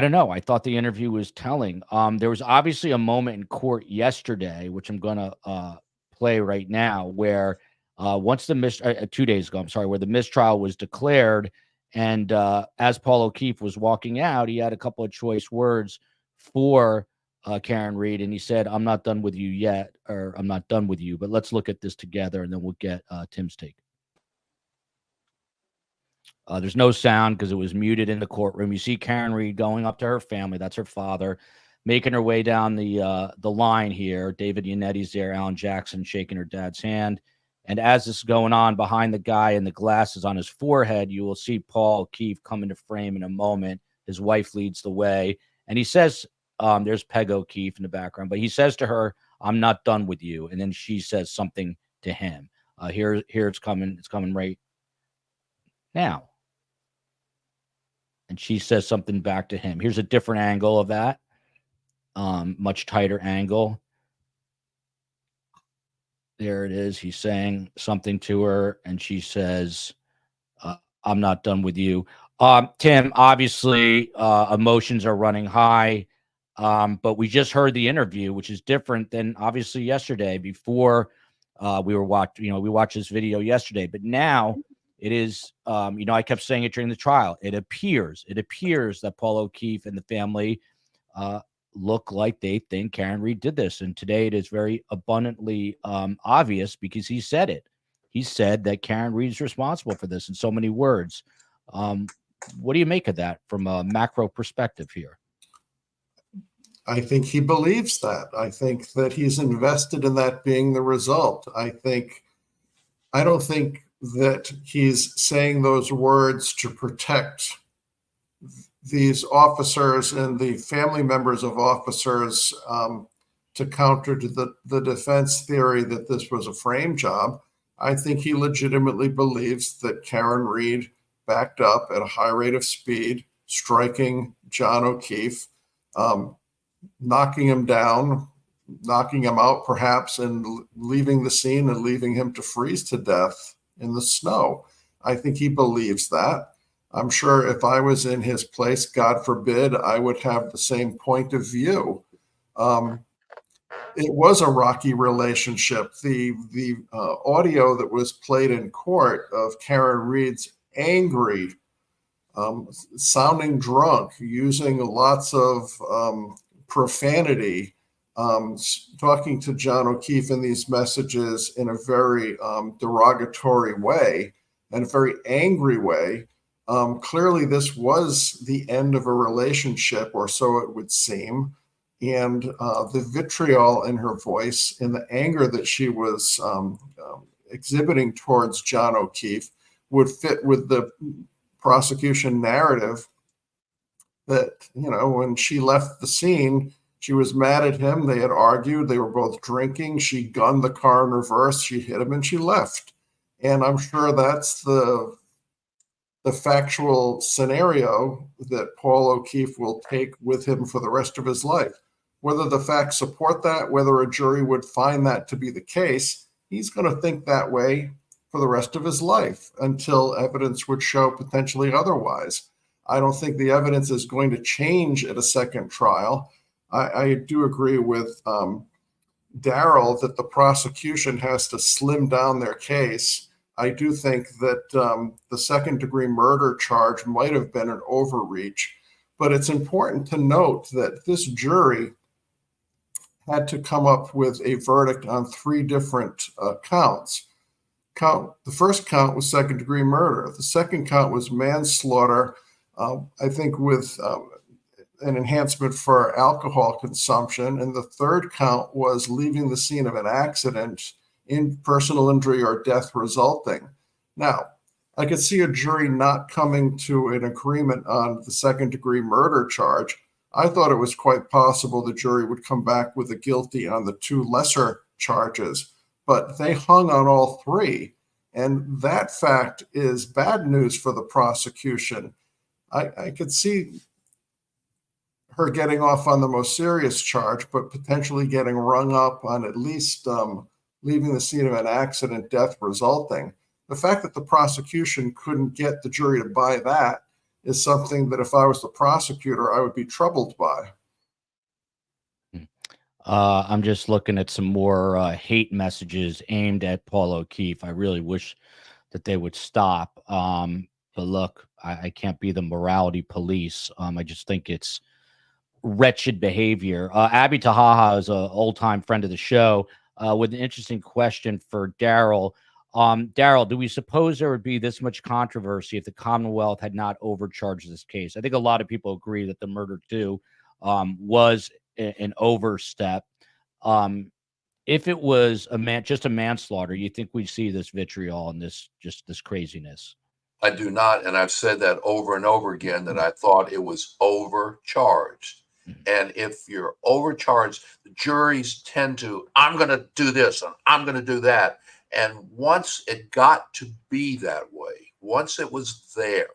don't know. I thought the interview was telling. There was obviously a moment in court yesterday, which I'm going to play right now, where once the 2 days ago, I'm sorry, where the mistrial was declared, and as Paul O'Keefe was walking out, he had a couple of choice words for Karen Read, and he said, "I'm not done with you yet," or "I'm not done with you." But let's look at this together, and then we'll get Tim's take. There's no sound because it was muted in the courtroom. You see Karen Read going up to her family. That's her father, making her way down the line here. David Yanetti's there. Alan Jackson shaking her dad's hand. And as this is going on, behind the guy and the glasses on his forehead, you will see Paul O'Keefe come into frame in a moment. His wife leads the way. And he says, there's Peg O'Keefe in the background, but he says to her, "I'm not done with you." And then she says something to him. Here it's coming. It's coming right now. And she says something back to him. Here's a different angle of that. Much tighter angle. There it is. He's saying something to her, and she says, "I'm not done with you." Tim, obviously, emotions are running high, but we just heard the interview, which is different than obviously yesterday. Before we watched this video yesterday, but now it is, I kept saying it during the trial. It appears that Paul O'Keefe and the family look like they think Karen Read did this. And today it is very abundantly obvious, because he said it. He said that Karen Read is responsible for this in so many words. What do you make of that from a macro perspective here? I think he believes that. I think that he's invested in that being the result. I think I don't think that he's saying those words to protect these officers and the family members of officers, to counter to the defense theory that this was a frame job. I think he legitimately believes that Karen Reed backed up at a high rate of speed, striking John O'Keefe, knocking him down, knocking him out perhaps, and leaving the scene and leaving him to freeze to death in the snow. I think he believes that. I'm sure if I was in his place, God forbid, I would have the same point of view. It was a rocky relationship. The audio that was played in court of Karen Reed's angry, sounding drunk, using lots of profanity, talking to John O'Keefe in these messages in a very derogatory way and a very angry way. Clearly, this was the end of a relationship, or so it would seem. And the vitriol in her voice and the anger that she was exhibiting towards John O'Keefe would fit with the prosecution narrative that, when she left the scene, she was mad at him. They had argued. They were both drinking. She gunned the car in reverse. She hit him and she left. And I'm sure that's the factual scenario that Paul O'Keefe will take with him for the rest of his life. Whether the facts support that, whether a jury would find that to be the case, he's going to think that way for the rest of his life until evidence would show potentially otherwise. I don't think the evidence is going to change at a second trial. I do agree with Daryl that the prosecution has to slim down their case. I do think that the second-degree murder charge might have been an overreach, but it's important to note that this jury had to come up with a verdict on 3 different counts. The first count was second-degree murder. The second count was manslaughter, I think with an enhancement for alcohol consumption. And the third count was leaving the scene of an accident in personal injury or death resulting. Now, I could see a jury not coming to an agreement on the second-degree murder charge. I thought it was quite possible the jury would come back with a guilty on the 2 lesser charges, but they hung on all 3. And that fact is bad news for the prosecution. I could see her getting off on the most serious charge, but potentially getting rung up on at least leaving the scene of an accident, death resulting. The fact that the prosecution couldn't get the jury to buy that is something that if I was the prosecutor, I would be troubled by. I'm just looking at some more hate messages aimed at Paul O'Keefe. I really wish that they would stop. But look, I can't be the morality police. I just think it's wretched behavior. Abby Tahaha is an old-time friend of the show with an interesting question for Daryl. Daryl, do we suppose there would be this much controversy if the Commonwealth had not overcharged this case? I think a lot of people agree that the murder too was an overstep. If it was just a manslaughter, you think we'd see this vitriol and this craziness? I do not, and I've said that over and over again, that I thought it was overcharged. And if you're overcharged, the juries tend to, I'm going to do this and I'm going to do that. And once it got to be that way, once it was there,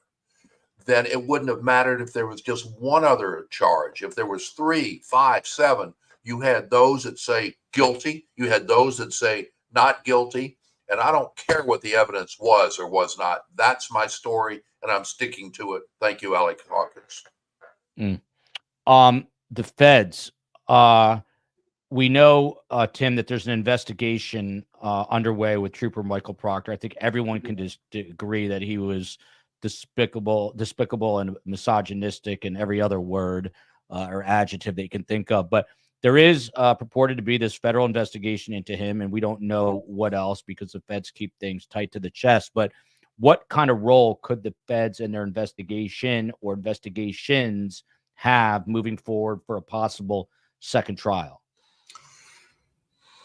then it wouldn't have mattered if there was just one other charge. If there was 3, 5, 7, you had those that say guilty, you had those that say not guilty. And I don't care what the evidence was or was not. That's my story, and I'm sticking to it. Thank you, Alec Hawkins. The feds, we know, Tim, that there's an investigation underway with Trooper Michael Proctor. I think everyone can just agree that he was despicable and misogynistic and every other word or adjective that you can think of. But there is purported to be this federal investigation into him, and we don't know what else because the feds keep things tight to the chest. But what kind of role could the feds in their investigation or investigations have moving forward for a possible second trial?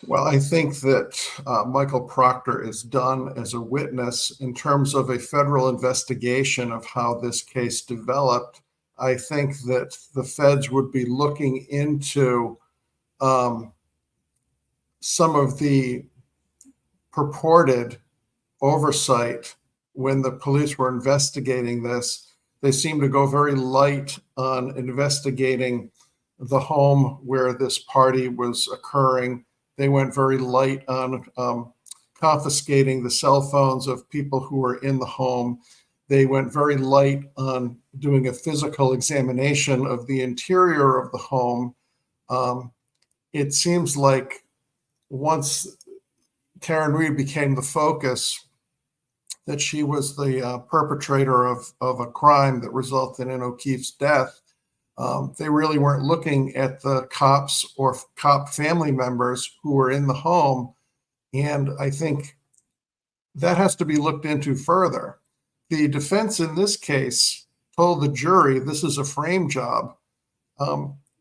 Well, I think that Michael Proctor is done as a witness in terms of a federal investigation of how this case developed. I think that the feds would be looking into some of the purported oversight when the police were investigating this. They seemed to go very light on investigating the home where this party was occurring. They went very light on confiscating the cell phones of people who were in the home. They went very light on doing a physical examination of the interior of the home. It seems like once Karen Reed became the focus, that she was the perpetrator of a crime that resulted in O'Keefe's death. They really weren't looking at the cops or cop family members who were in the home. And I think that has to be looked into further. The defense in this case told the jury this is a frame job.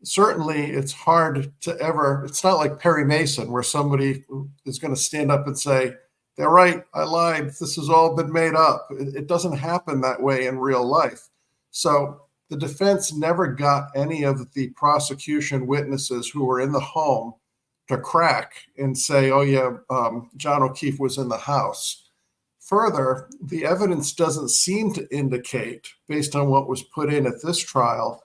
Certainly, it's hard to ever, it's not like Perry Mason where somebody is going to stand up and say, they're right, I lied, this has all been made up. It doesn't happen that way in real life. So the defense never got any of the prosecution witnesses who were in the home to crack and say, oh yeah, John O'Keefe was in the house. Further, the evidence doesn't seem to indicate, based on what was put in at this trial,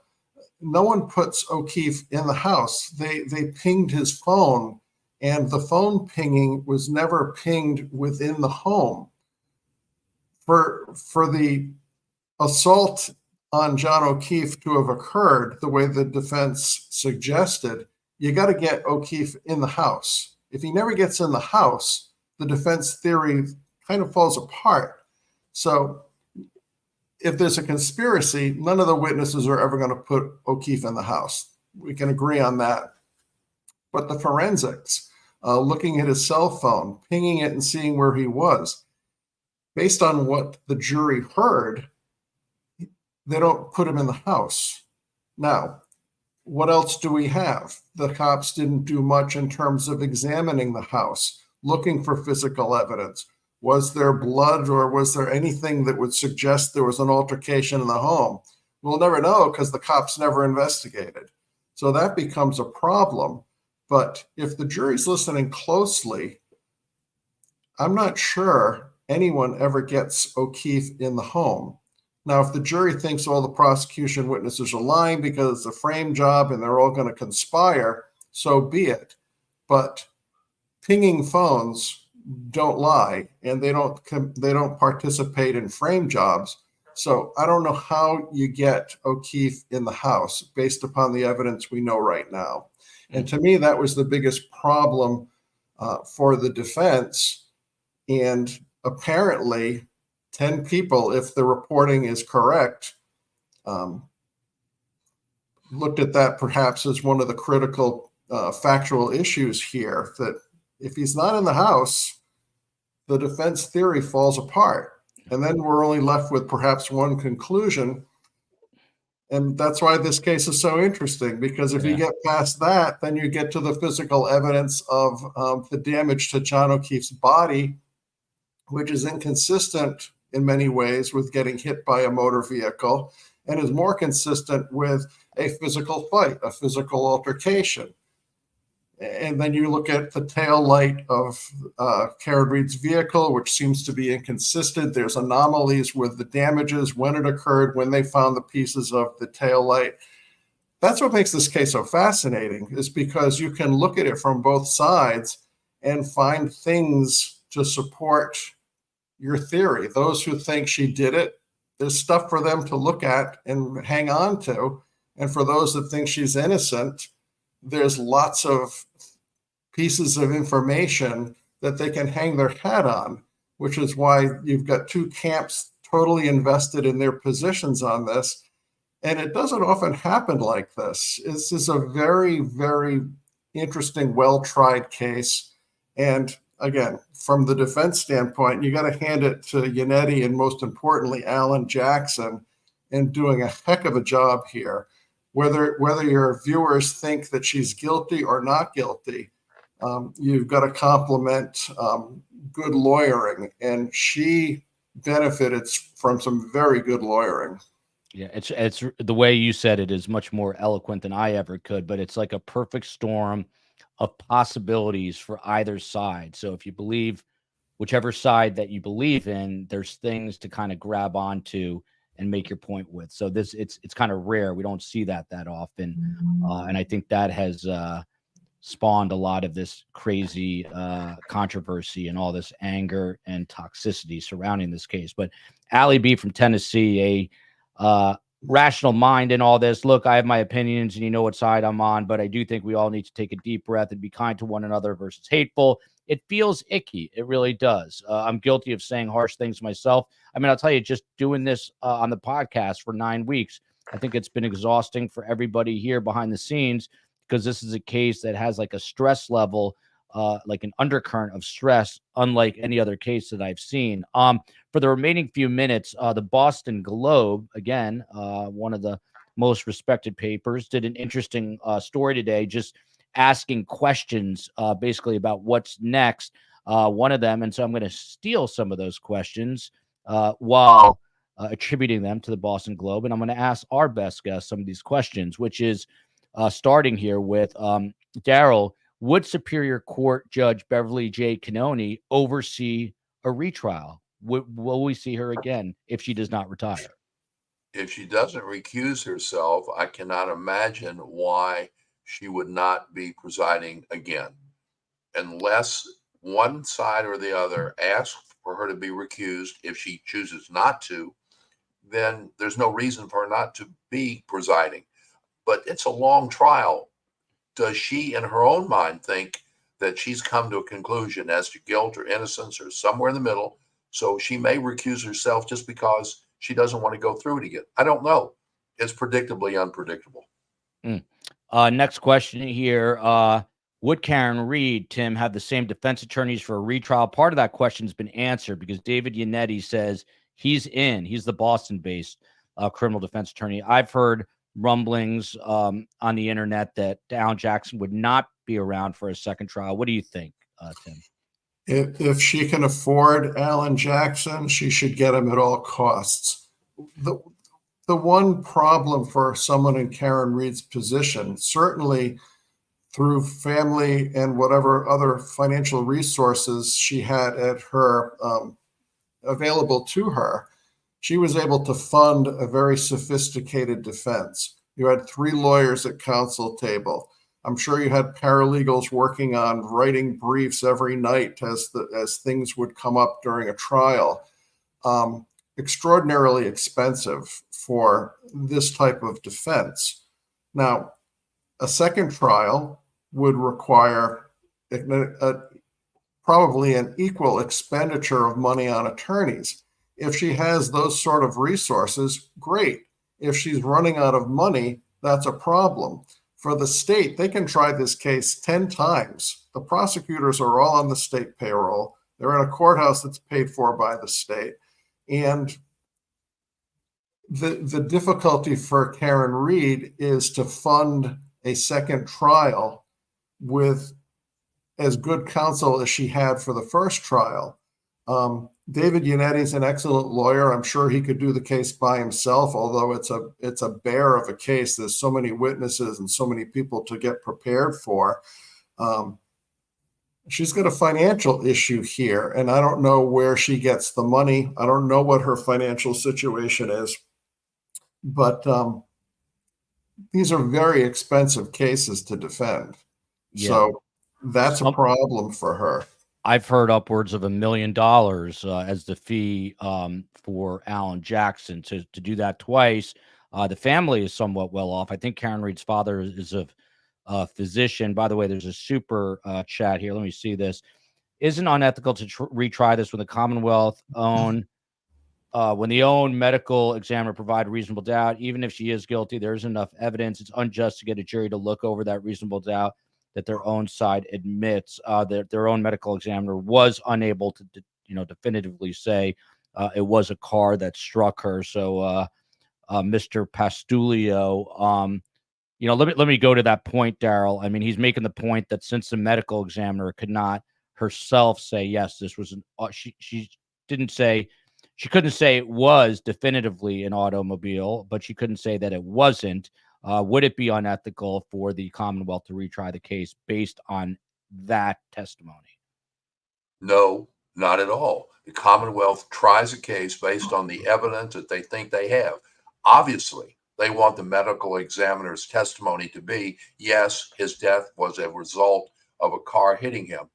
no one puts O'Keefe in the house. They pinged his phone, and the phone pinging was never pinged within the home. For the assault on John O'Keefe to have occurred the way the defense suggested, you got to get O'Keefe in the house. If he never gets in the house, the defense theory kind of falls apart. So if there's a conspiracy, none of the witnesses are ever going to put O'Keefe in the house. We can agree on that. But the forensics, looking at his cell phone, pinging it and seeing where he was, based on what the jury heard, they don't put him in the house. Now, what else do we have? The cops didn't do much in terms of examining the house, looking for physical evidence. Was there blood or was there anything that would suggest there was an altercation in the home? We'll never know because the cops never investigated. So that becomes a problem. But if the jury's listening closely, I'm not sure anyone ever gets O'Keefe in the home. Now, if the jury thinks all the prosecution witnesses are lying because it's a frame job and they're all going to conspire, so be it. But pinging phones don't lie, and they don't participate in frame jobs. So I don't know how you get O'Keefe in the house based upon the evidence we know right now. And to me, that was the biggest problem for the defense. And apparently 10 people, if the reporting is correct, looked at that perhaps as one of the critical factual issues here, that if he's not in the house, the defense theory falls apart. And then we're only left with perhaps one conclusion. And that's why this case is so interesting, because if you get past that, then you get to the physical evidence of the damage to John O'Keefe's body, which is inconsistent in many ways with getting hit by a motor vehicle, and is more consistent with a physical fight, a physical altercation. And then you look at the tail light of Karen Reed's vehicle, which seems to be inconsistent. There's anomalies with the damages, when it occurred, when they found the pieces of the tail light. That's what makes this case so fascinating, is because you can look at it from both sides and find things to support your theory. Those who think she did it, there's stuff for them to look at and hang on to. And for those that think she's innocent, there's lots of pieces of information that they can hang their hat on, which is why you've got two camps totally invested in their positions on this. And it doesn't often happen like this. This is a very, very interesting, well-tried case. And again, from the defense standpoint, you got to hand it to Yannetti and most importantly, Alan Jackson in doing a heck of a job here. Whether your viewers think that she's guilty or not guilty, You've got to compliment good lawyering, and she benefited from some very good lawyering. Yeah, it's the way you said it is much more eloquent than I ever could, but it's like a perfect storm of possibilities for either side. So if you believe whichever side that you believe in, there's things to kind of grab onto and make your point with. So it's kind of rare. We don't see that often. And I think that has spawned a lot of this crazy controversy and all this anger and toxicity surrounding this case. But Allie B from Tennessee, a rational mind in all this. Look, I have my opinions and you know what side I'm on, but I do think we all need to take a deep breath and be kind to one another versus hateful. It feels icky. It really does. I'm guilty of saying harsh things myself. I mean, I'll tell you, just doing this on the podcast for 9 weeks, I think it's been exhausting for everybody here behind the scenes, because this is a case that has like a stress level, like an undercurrent of stress, unlike any other case that I've seen. For the remaining few minutes, the Boston Globe, again, one of the most respected papers, did an interesting story today, just asking questions basically about what's next. One of them, and so I'm going to steal some of those questions while attributing them to the Boston Globe, and I'm going to ask our best guest some of these questions, which is starting here with Daryl. Would Superior Court Judge Beverly J. Cannoni oversee a retrial? Will we see her again if she does not retire? If she doesn't recuse herself, I cannot imagine why she would not be presiding again, unless one side or the other asks for her to be recused. If she chooses not to, then there's no reason for her not to be presiding. But it's a long trial. Does she, in her own mind, think that she's come to a conclusion as to guilt or innocence or somewhere in the middle? So she may recuse herself just because she doesn't want to go through it again. I don't know. It's predictably unpredictable. Next question here. Would Karen Reed, Tim, have the same defense attorneys for a retrial? Part of that question has been answered because David Yannetti says he's in. He's the Boston-based criminal defense attorney. I've heard rumblings on the internet that Alan Jackson would not be around for a second trial. What do you think, Tim? If she can afford Alan Jackson, she should get him at all costs. The one problem for someone in Karen Reed's position, certainly through family and whatever other financial resources she had at her available to her, she was able to fund a very sophisticated defense. You had 3 lawyers at counsel table. I'm sure you had paralegals working on writing briefs every night as things would come up during a trial. Extraordinarily expensive for this type of defense. Now, a second trial would require probably an equal expenditure of money on attorneys. If she has those sort of resources, great. If she's running out of money, that's a problem. For the state, they can try this case 10 times. The prosecutors are all on the state payroll. They're in a courthouse that's paid for by the state. And the difficulty for Karen Reed is to fund a second trial with as good counsel as she had for the first trial. David Yannetti is an excellent lawyer. I'm sure he could do the case by himself, although it's a bear of a case. There's so many witnesses and so many people to get prepared for. She's got a financial issue here, and I don't know where she gets the money. I don't know what her financial situation is, but these are very expensive cases to defend. Yeah. So that's a problem for her. I've heard upwards of $1 million as the fee for Alan Jackson to do that twice. The family is somewhat well off. I think Karen Reed's father is a physician. By the way, there's a super chat here. Let me see this. Isn't unethical to retry this when the Commonwealth when the own medical examiner provide reasonable doubt, even if she is guilty, there's enough evidence. It's unjust to get a jury to look over that reasonable doubt that their own side admits. That their own medical examiner was unable to, definitively say it was a car that struck her. So, Mr. Pastulio, let me go to that point, Daryl. I mean, he's making the point that since the medical examiner could not herself say, yes, this was she didn't say, she couldn't say it was definitively an automobile, but she couldn't say that it wasn't. Would it be unethical for the Commonwealth to retry the case based on that testimony? No, not at all. The Commonwealth tries a case based on the evidence that they think they have. Obviously, they want the medical examiner's testimony to be, yes, his death was a result of a car hitting him.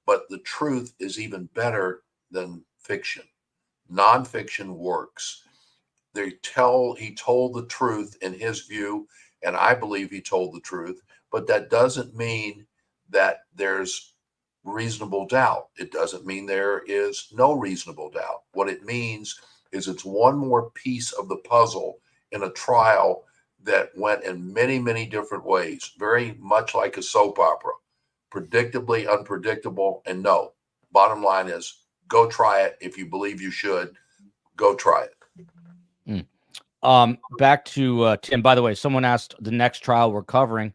But the truth is even better than fiction. Nonfiction works. He told the truth in his view, and I believe he told the truth, but that doesn't mean that there's reasonable doubt. It doesn't mean there is no reasonable doubt. What it means is it's one more piece of the puzzle in a trial that went in many, many different ways, very much like a soap opera, predictably unpredictable. And no, bottom line is go try it. If you believe you should, go try it. Back to Tim. By the way, someone asked the next trial we're covering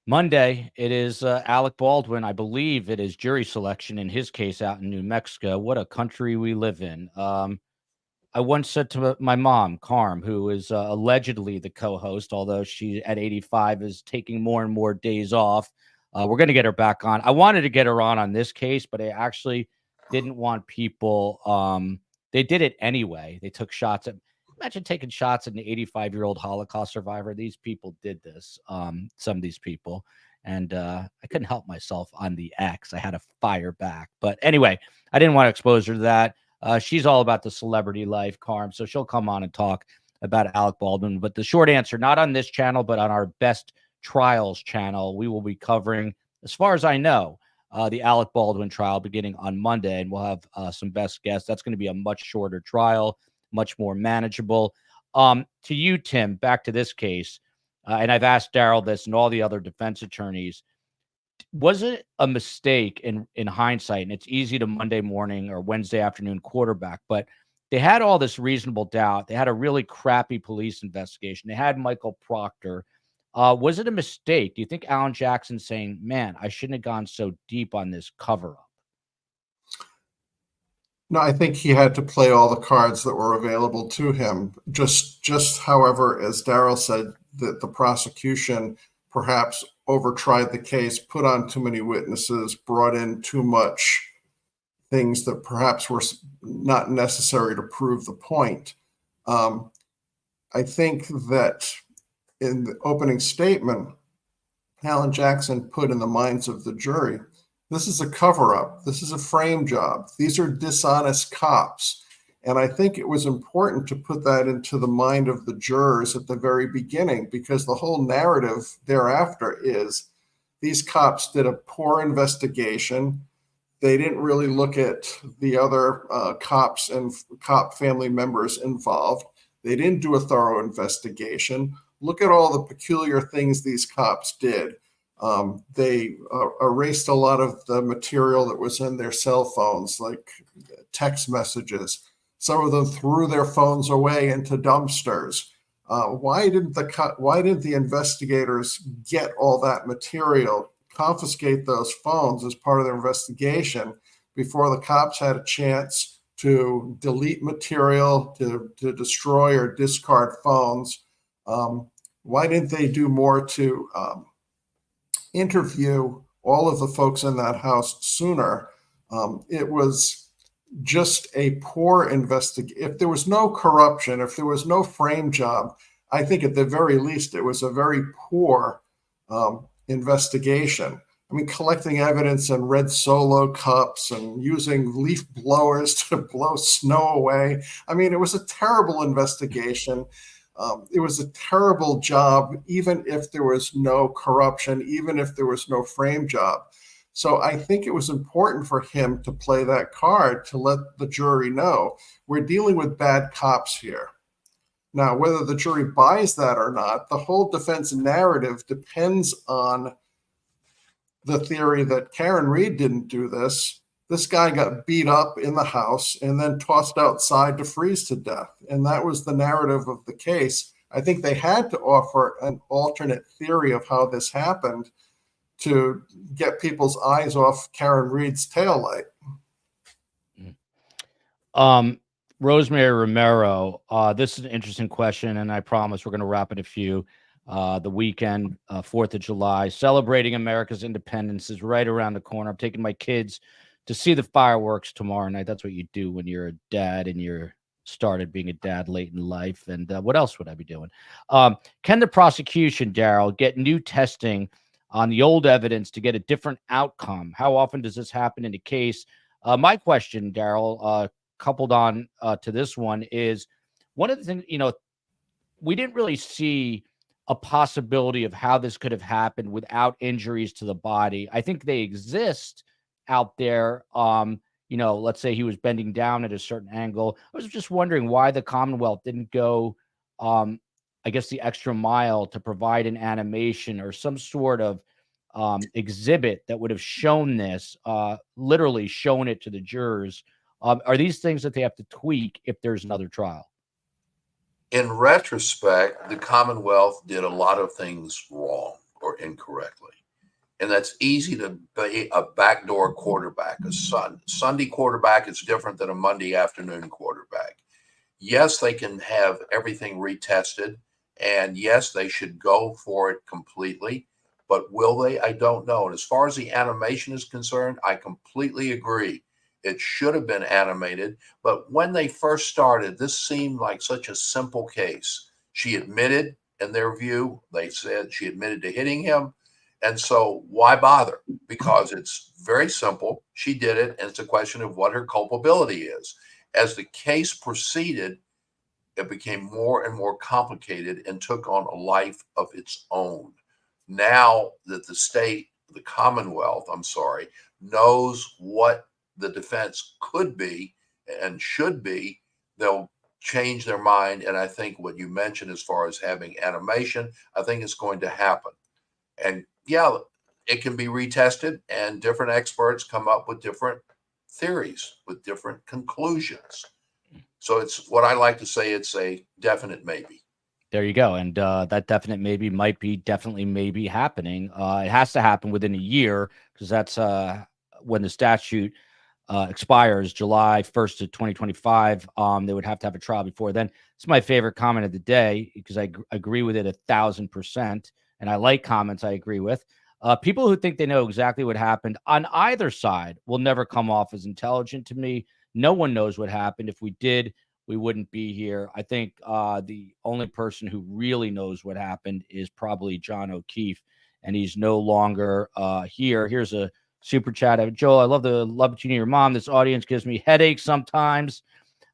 Monday. It is Alec Baldwin. I believe it is jury selection in his case out in New Mexico. What a country we live in. I once said to my mom, Carm, who is allegedly the co-host, although she at 85 is taking more and more days off. We're going to get her back on. I wanted to get her on this case, but I actually didn't want people. They did it anyway. They took shots at, imagine taking shots at an 85-year-old Holocaust survivor. These people did this, some of these people. And I couldn't help myself on the X. I had to fire back. But anyway, I didn't want to expose her to that. She's all about the celebrity life, Carm. So she'll come on and talk about Alec Baldwin. But the short answer, not on this channel, but on our Best Trials channel, we will be covering, as far as I know, the Alec Baldwin trial beginning on Monday. And we'll have some best guests. That's going to be a much shorter trial, much more manageable. To you, Tim, back to this case. And I've asked Daryl this and all the other defense attorneys. Was it a mistake in hindsight? And it's easy to Monday morning or Wednesday afternoon quarterback, but they had all this reasonable doubt. They had a really crappy police investigation. They had Michael Proctor. Was it a mistake? Do you think Alan Jackson saying, man, I shouldn't have gone so deep on this cover up? No, I think he had to play all the cards that were available to him. Just however, as Daryl said, that the prosecution perhaps overtried the case, put on too many witnesses, brought in too much things that perhaps were not necessary to prove the point. I think that in the opening statement, Alan Jackson put in the minds of the jury, this is a cover-up. This is a frame job. These are dishonest cops. And I think it was important to put that into the mind of the jurors at the very beginning, because the whole narrative thereafter is these cops did a poor investigation. They didn't really look at the other cops and cop family members involved. They didn't do a thorough investigation. Look at all the peculiar things these cops did. They erased a lot of the material that was in their cell phones, like text messages. Some of them threw their phones away into dumpsters. Why didn't the investigators get all that material, confiscate those phones as part of their investigation before the cops had a chance to delete material, to destroy or discard phones? Why didn't they do more to interview all of the folks in that house sooner? It was just a poor investigation. If there was no corruption, if there was no frame job, I think at the very least it was a very poor investigation. I mean, collecting evidence in red Solo cups and using leaf blowers to blow snow away. I mean, it was a terrible investigation. It was a terrible job, even if there was no corruption, even if there was no frame job. So I think it was important for him to play that card to let the jury know we're dealing with bad cops here. Now, whether the jury buys that or not, the whole defense narrative depends on the theory that Karen Reed didn't do this. This guy got beat up in the house and then tossed outside to freeze to death. And that was the narrative of the case. I think they had to offer an alternate theory of how this happened to get people's eyes off Karen Reed's taillight. Rosemary Romero, this is an interesting question, and I promise we're going to wrap it a few. The weekend, 4th of July, celebrating America's independence is right around the corner. I'm taking my kids to see the fireworks tomorrow night. That's what you do when you're a dad and you're started being a dad late in life. And what else would I be doing? Can the prosecution, Daryl, get new testing on the old evidence to get a different outcome? How often does this happen in a case? My question, Daryl, coupled on to this one, is one of the things, we didn't really see a possibility of how this could have happened without injuries to the body. I think they exist out there. Let's say he was bending down at a certain angle. I was just wondering why the Commonwealth didn't go, I guess, the extra mile to provide an animation or some sort of exhibit that would have shown this, literally shown it to the jurors. Are these things that they have to tweak if there's another trial? In retrospect, the Commonwealth did a lot of things wrong or incorrectly. And that's easy to be a backdoor quarterback. A Sunday quarterback is different than a Monday afternoon quarterback. Yes, they can have everything retested. And yes, they should go for it completely. But will they? I don't know. And as far as the animation is concerned, I completely agree. It should have been animated. But when they first started, this seemed like such a simple case. She admitted, in their view, they said she admitted to hitting him. And so why bother? Because it's very simple. She did it. And it's a question of what her culpability is. As the case proceeded, it became more and more complicated and took on a life of its own. Now that the Commonwealth, knows what the defense could be and should be, they'll change their mind. And I think what you mentioned as far as having animation, I think it's going to happen. And yeah, it can be retested and different experts come up with different theories, with different conclusions. So it's what I like to say, it's a definite maybe. There you go. And that definite maybe might be definitely maybe happening. It has to happen within a year because that's when the statute expires July 1st of 2025. They would have to have a trial before then. It's my favorite comment of the day because I agree with it 1,000%. And I like comments I agree with. People who think they know exactly what happened on either side will never come off as intelligent to me. No one knows what happened. If we did, we wouldn't be here. I think the only person who really knows what happened is probably John O'Keefe, and he's no longer here. Here's a super chat. Joel, I love the love between your mom. This audience gives me headaches sometimes.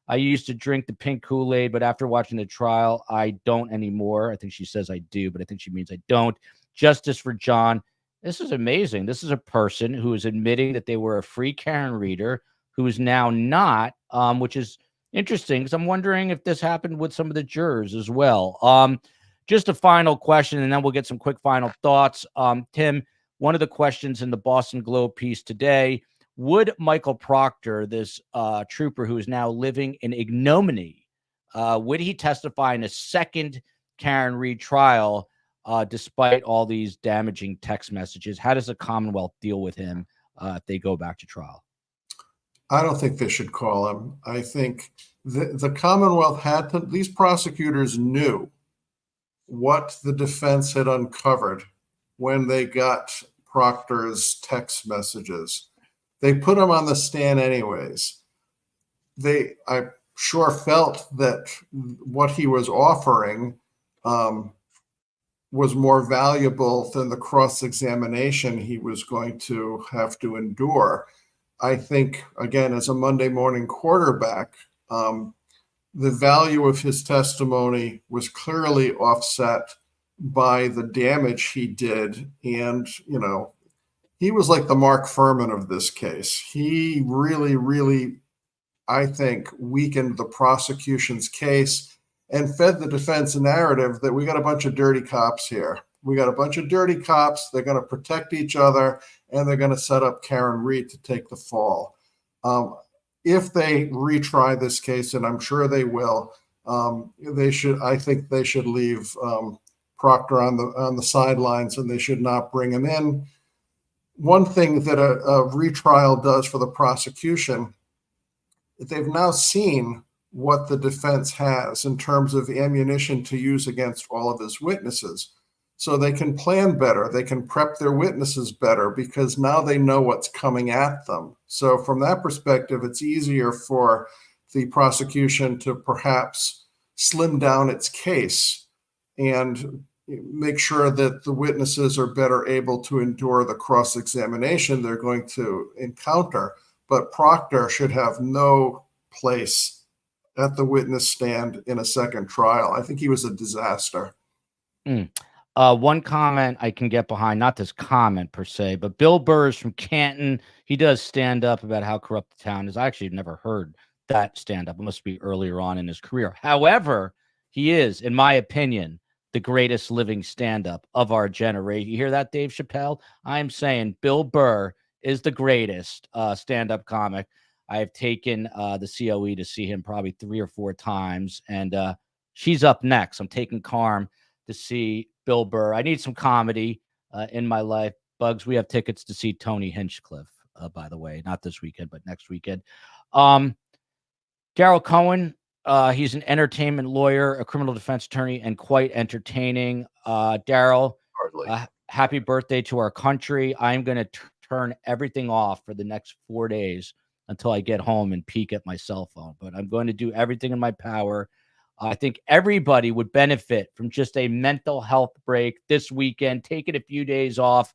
I used to drink the pink Kool-Aid, but after watching the trial, I don't anymore. I think she says I do, but I think she means I don't. Justice for John. This is amazing. This is a person who is admitting that they were a free Karen reader who is now not, which is interesting because I'm wondering if this happened with some of the jurors as well. Just a final question, and then we'll get some quick final thoughts. Tim, one of the questions in the Boston Globe piece today, would Michael Proctor, this trooper who is now living in ignominy, would he testify in a second Karen Reed trial despite all these damaging text messages? How does the Commonwealth deal with him if they go back to trial? I don't think they should call him. I think the Commonwealth had to, these prosecutors knew what the defense had uncovered when they got Proctor's text messages. They put him on the stand anyways. I sure felt that what he was offering was more valuable than the cross-examination he was going to have to endure. I think, again, as a Monday morning quarterback, the value of his testimony was clearly offset by the damage he did. And, he was like the Mark Furman of this case. He really, really, I think, weakened the prosecution's case and fed the defense a narrative that we got a bunch of dirty cops here. We got a bunch of dirty cops. They're going to protect each other, and they're going to set up Karen Reed to take the fall. If they retry this case, and I'm sure they will, I think they should leave Proctor on the sidelines, and they should not bring him in. One thing that a retrial does for the prosecution, they've now seen what the defense has in terms of ammunition to use against all of his witnesses. So they can plan better. They can prep their witnesses better because now they know what's coming at them. So from that perspective, it's easier for the prosecution to perhaps slim down its case and make sure that the witnesses are better able to endure the cross-examination they're going to encounter. But Proctor should have no place at the witness stand in a second trial. I think he was a disaster. One comment I can get behind, not this comment per se, but Bill Burr is from Canton. He does stand up about how corrupt the town is. I actually never heard that stand up. It must be earlier on in his career. However, he is, in my opinion, the greatest living stand-up of our generation. You hear that, Dave Chappelle? I'm saying Bill Burr is the greatest stand-up comic. I've taken the COE to see him probably 3 or 4 times, and she's up next. I'm taking Carm to see Bill Burr. I need some comedy in my life. Bugs, we have tickets to see Tony Hinchcliffe, by the way, not this weekend, but next weekend. Daryl Cohen, he's an entertainment lawyer, a criminal defense attorney, and quite entertaining. Daryl, happy birthday to our country. I'm going to turn everything off for the next 4 days until I get home and peek at my cell phone. But I'm going to do everything in my power. I think everybody would benefit from just a mental health break this weekend, taking a few days off.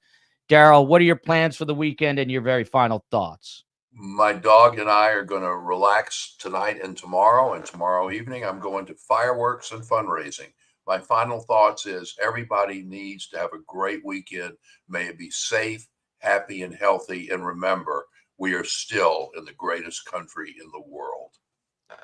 Daryl, what are your plans for the weekend and your very final thoughts? My dog and I are going to relax tonight and tomorrow evening I'm going to fireworks and fundraising. My final thoughts is everybody needs to have a great weekend. May it be safe, happy, and healthy. And remember, we are still in the greatest country in the world.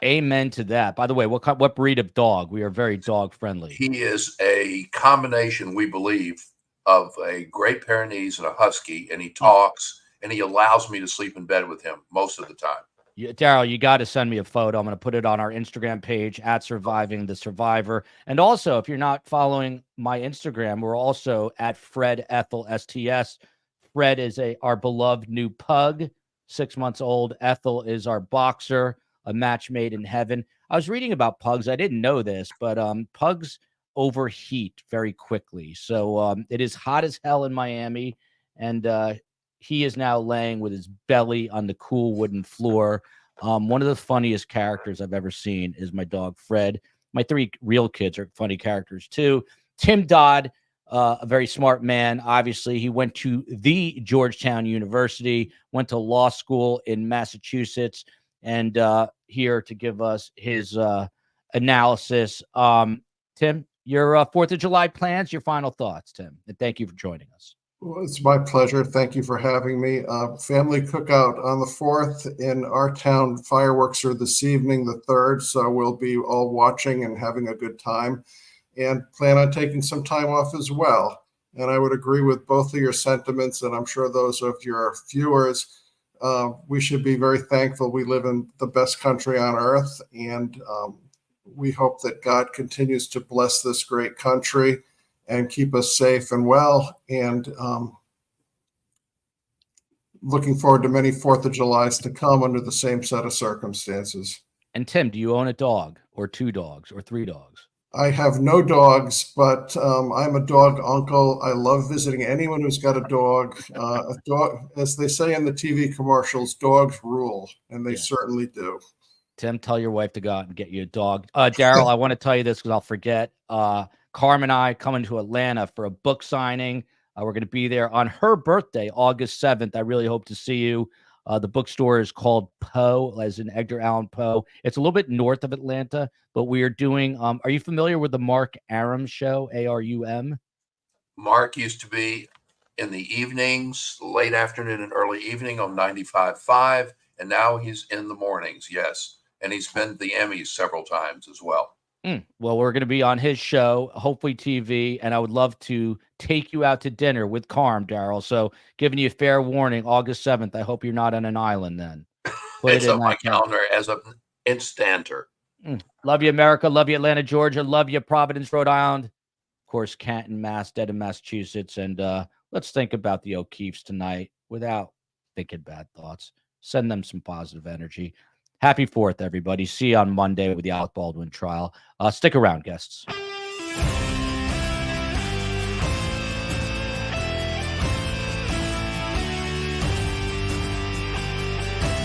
Amen to that. By the way, what breed of dog? We are very dog friendly. He is a combination, we believe, of a Great Pyrenees and a Husky, and he talks. And he allows me to sleep in bed with him most of the time. Daryl, you got to send me a photo. I'm going to put it on our Instagram page at Surviving the Survivor. And also, if you're not following my Instagram, we're also at Fred Ethel STS. Fred is our beloved new pug, 6 months old. Ethel is our boxer, a match made in heaven. I was reading about pugs. I didn't know this, but pugs overheat very quickly. So it is hot as hell in Miami, and he is now laying with his belly on the cool wooden floor. One of the funniest characters I've ever seen is my dog, Fred. My 3 real kids are funny characters, too. Tim Dodd, a very smart man. Obviously, he went to the Georgetown University, went to law school in Massachusetts, and here to give us his analysis. Tim, your 4th of July plans, your final thoughts, Tim. And thank you for joining us. Well, it's my pleasure. Thank you for having me. Family cookout on the 4th in our town. Fireworks are this evening, the 3rd. So we'll be all watching and having a good time and plan on taking some time off as well. And I would agree with both of your sentiments, and I'm sure those of your viewers. We should be very thankful we live in the best country on earth. And we hope that God continues to bless this great country and keep us safe and well. And looking forward to many 4th of Julys to come under the same set of circumstances. And Tim, do you own a dog or 2 dogs or 3 dogs? I have no dogs, but I'm a dog uncle. I love visiting anyone who's got a dog. A dog, as they say in the TV commercials, dogs rule, and they certainly do. Tim, tell your wife to go out and get you a dog. Daryl, I want to tell you this because I'll forget. Carm and I coming to Atlanta for a book signing. We're going to be there on her birthday, August 7th. I really hope to see you. The bookstore is called Poe, as in Edgar Allan Poe. It's a little bit north of Atlanta, but we are doing, are you familiar with the Mark Arum show, ARUM? Mark used to be in the evenings, late afternoon and early evening on 95.5, and now he's in the mornings, yes. And he's been to the Emmys several times as well. Well, we're going to be on his show, hopefully TV, and I would love to take you out to dinner with Carm, Daryl. So giving you a fair warning, August 7th, I hope you're not on an island then. It's on my calendar as an instanter. Love you, America. Love you, Atlanta, Georgia. Love you, Providence, Rhode Island. Of course, Canton, Dedham, Massachusetts. And let's think about the O'Keefes tonight without thinking bad thoughts. Send them some positive energy. Happy 4th, everybody. See you on Monday with the Alec Baldwin trial. Stick around, guests.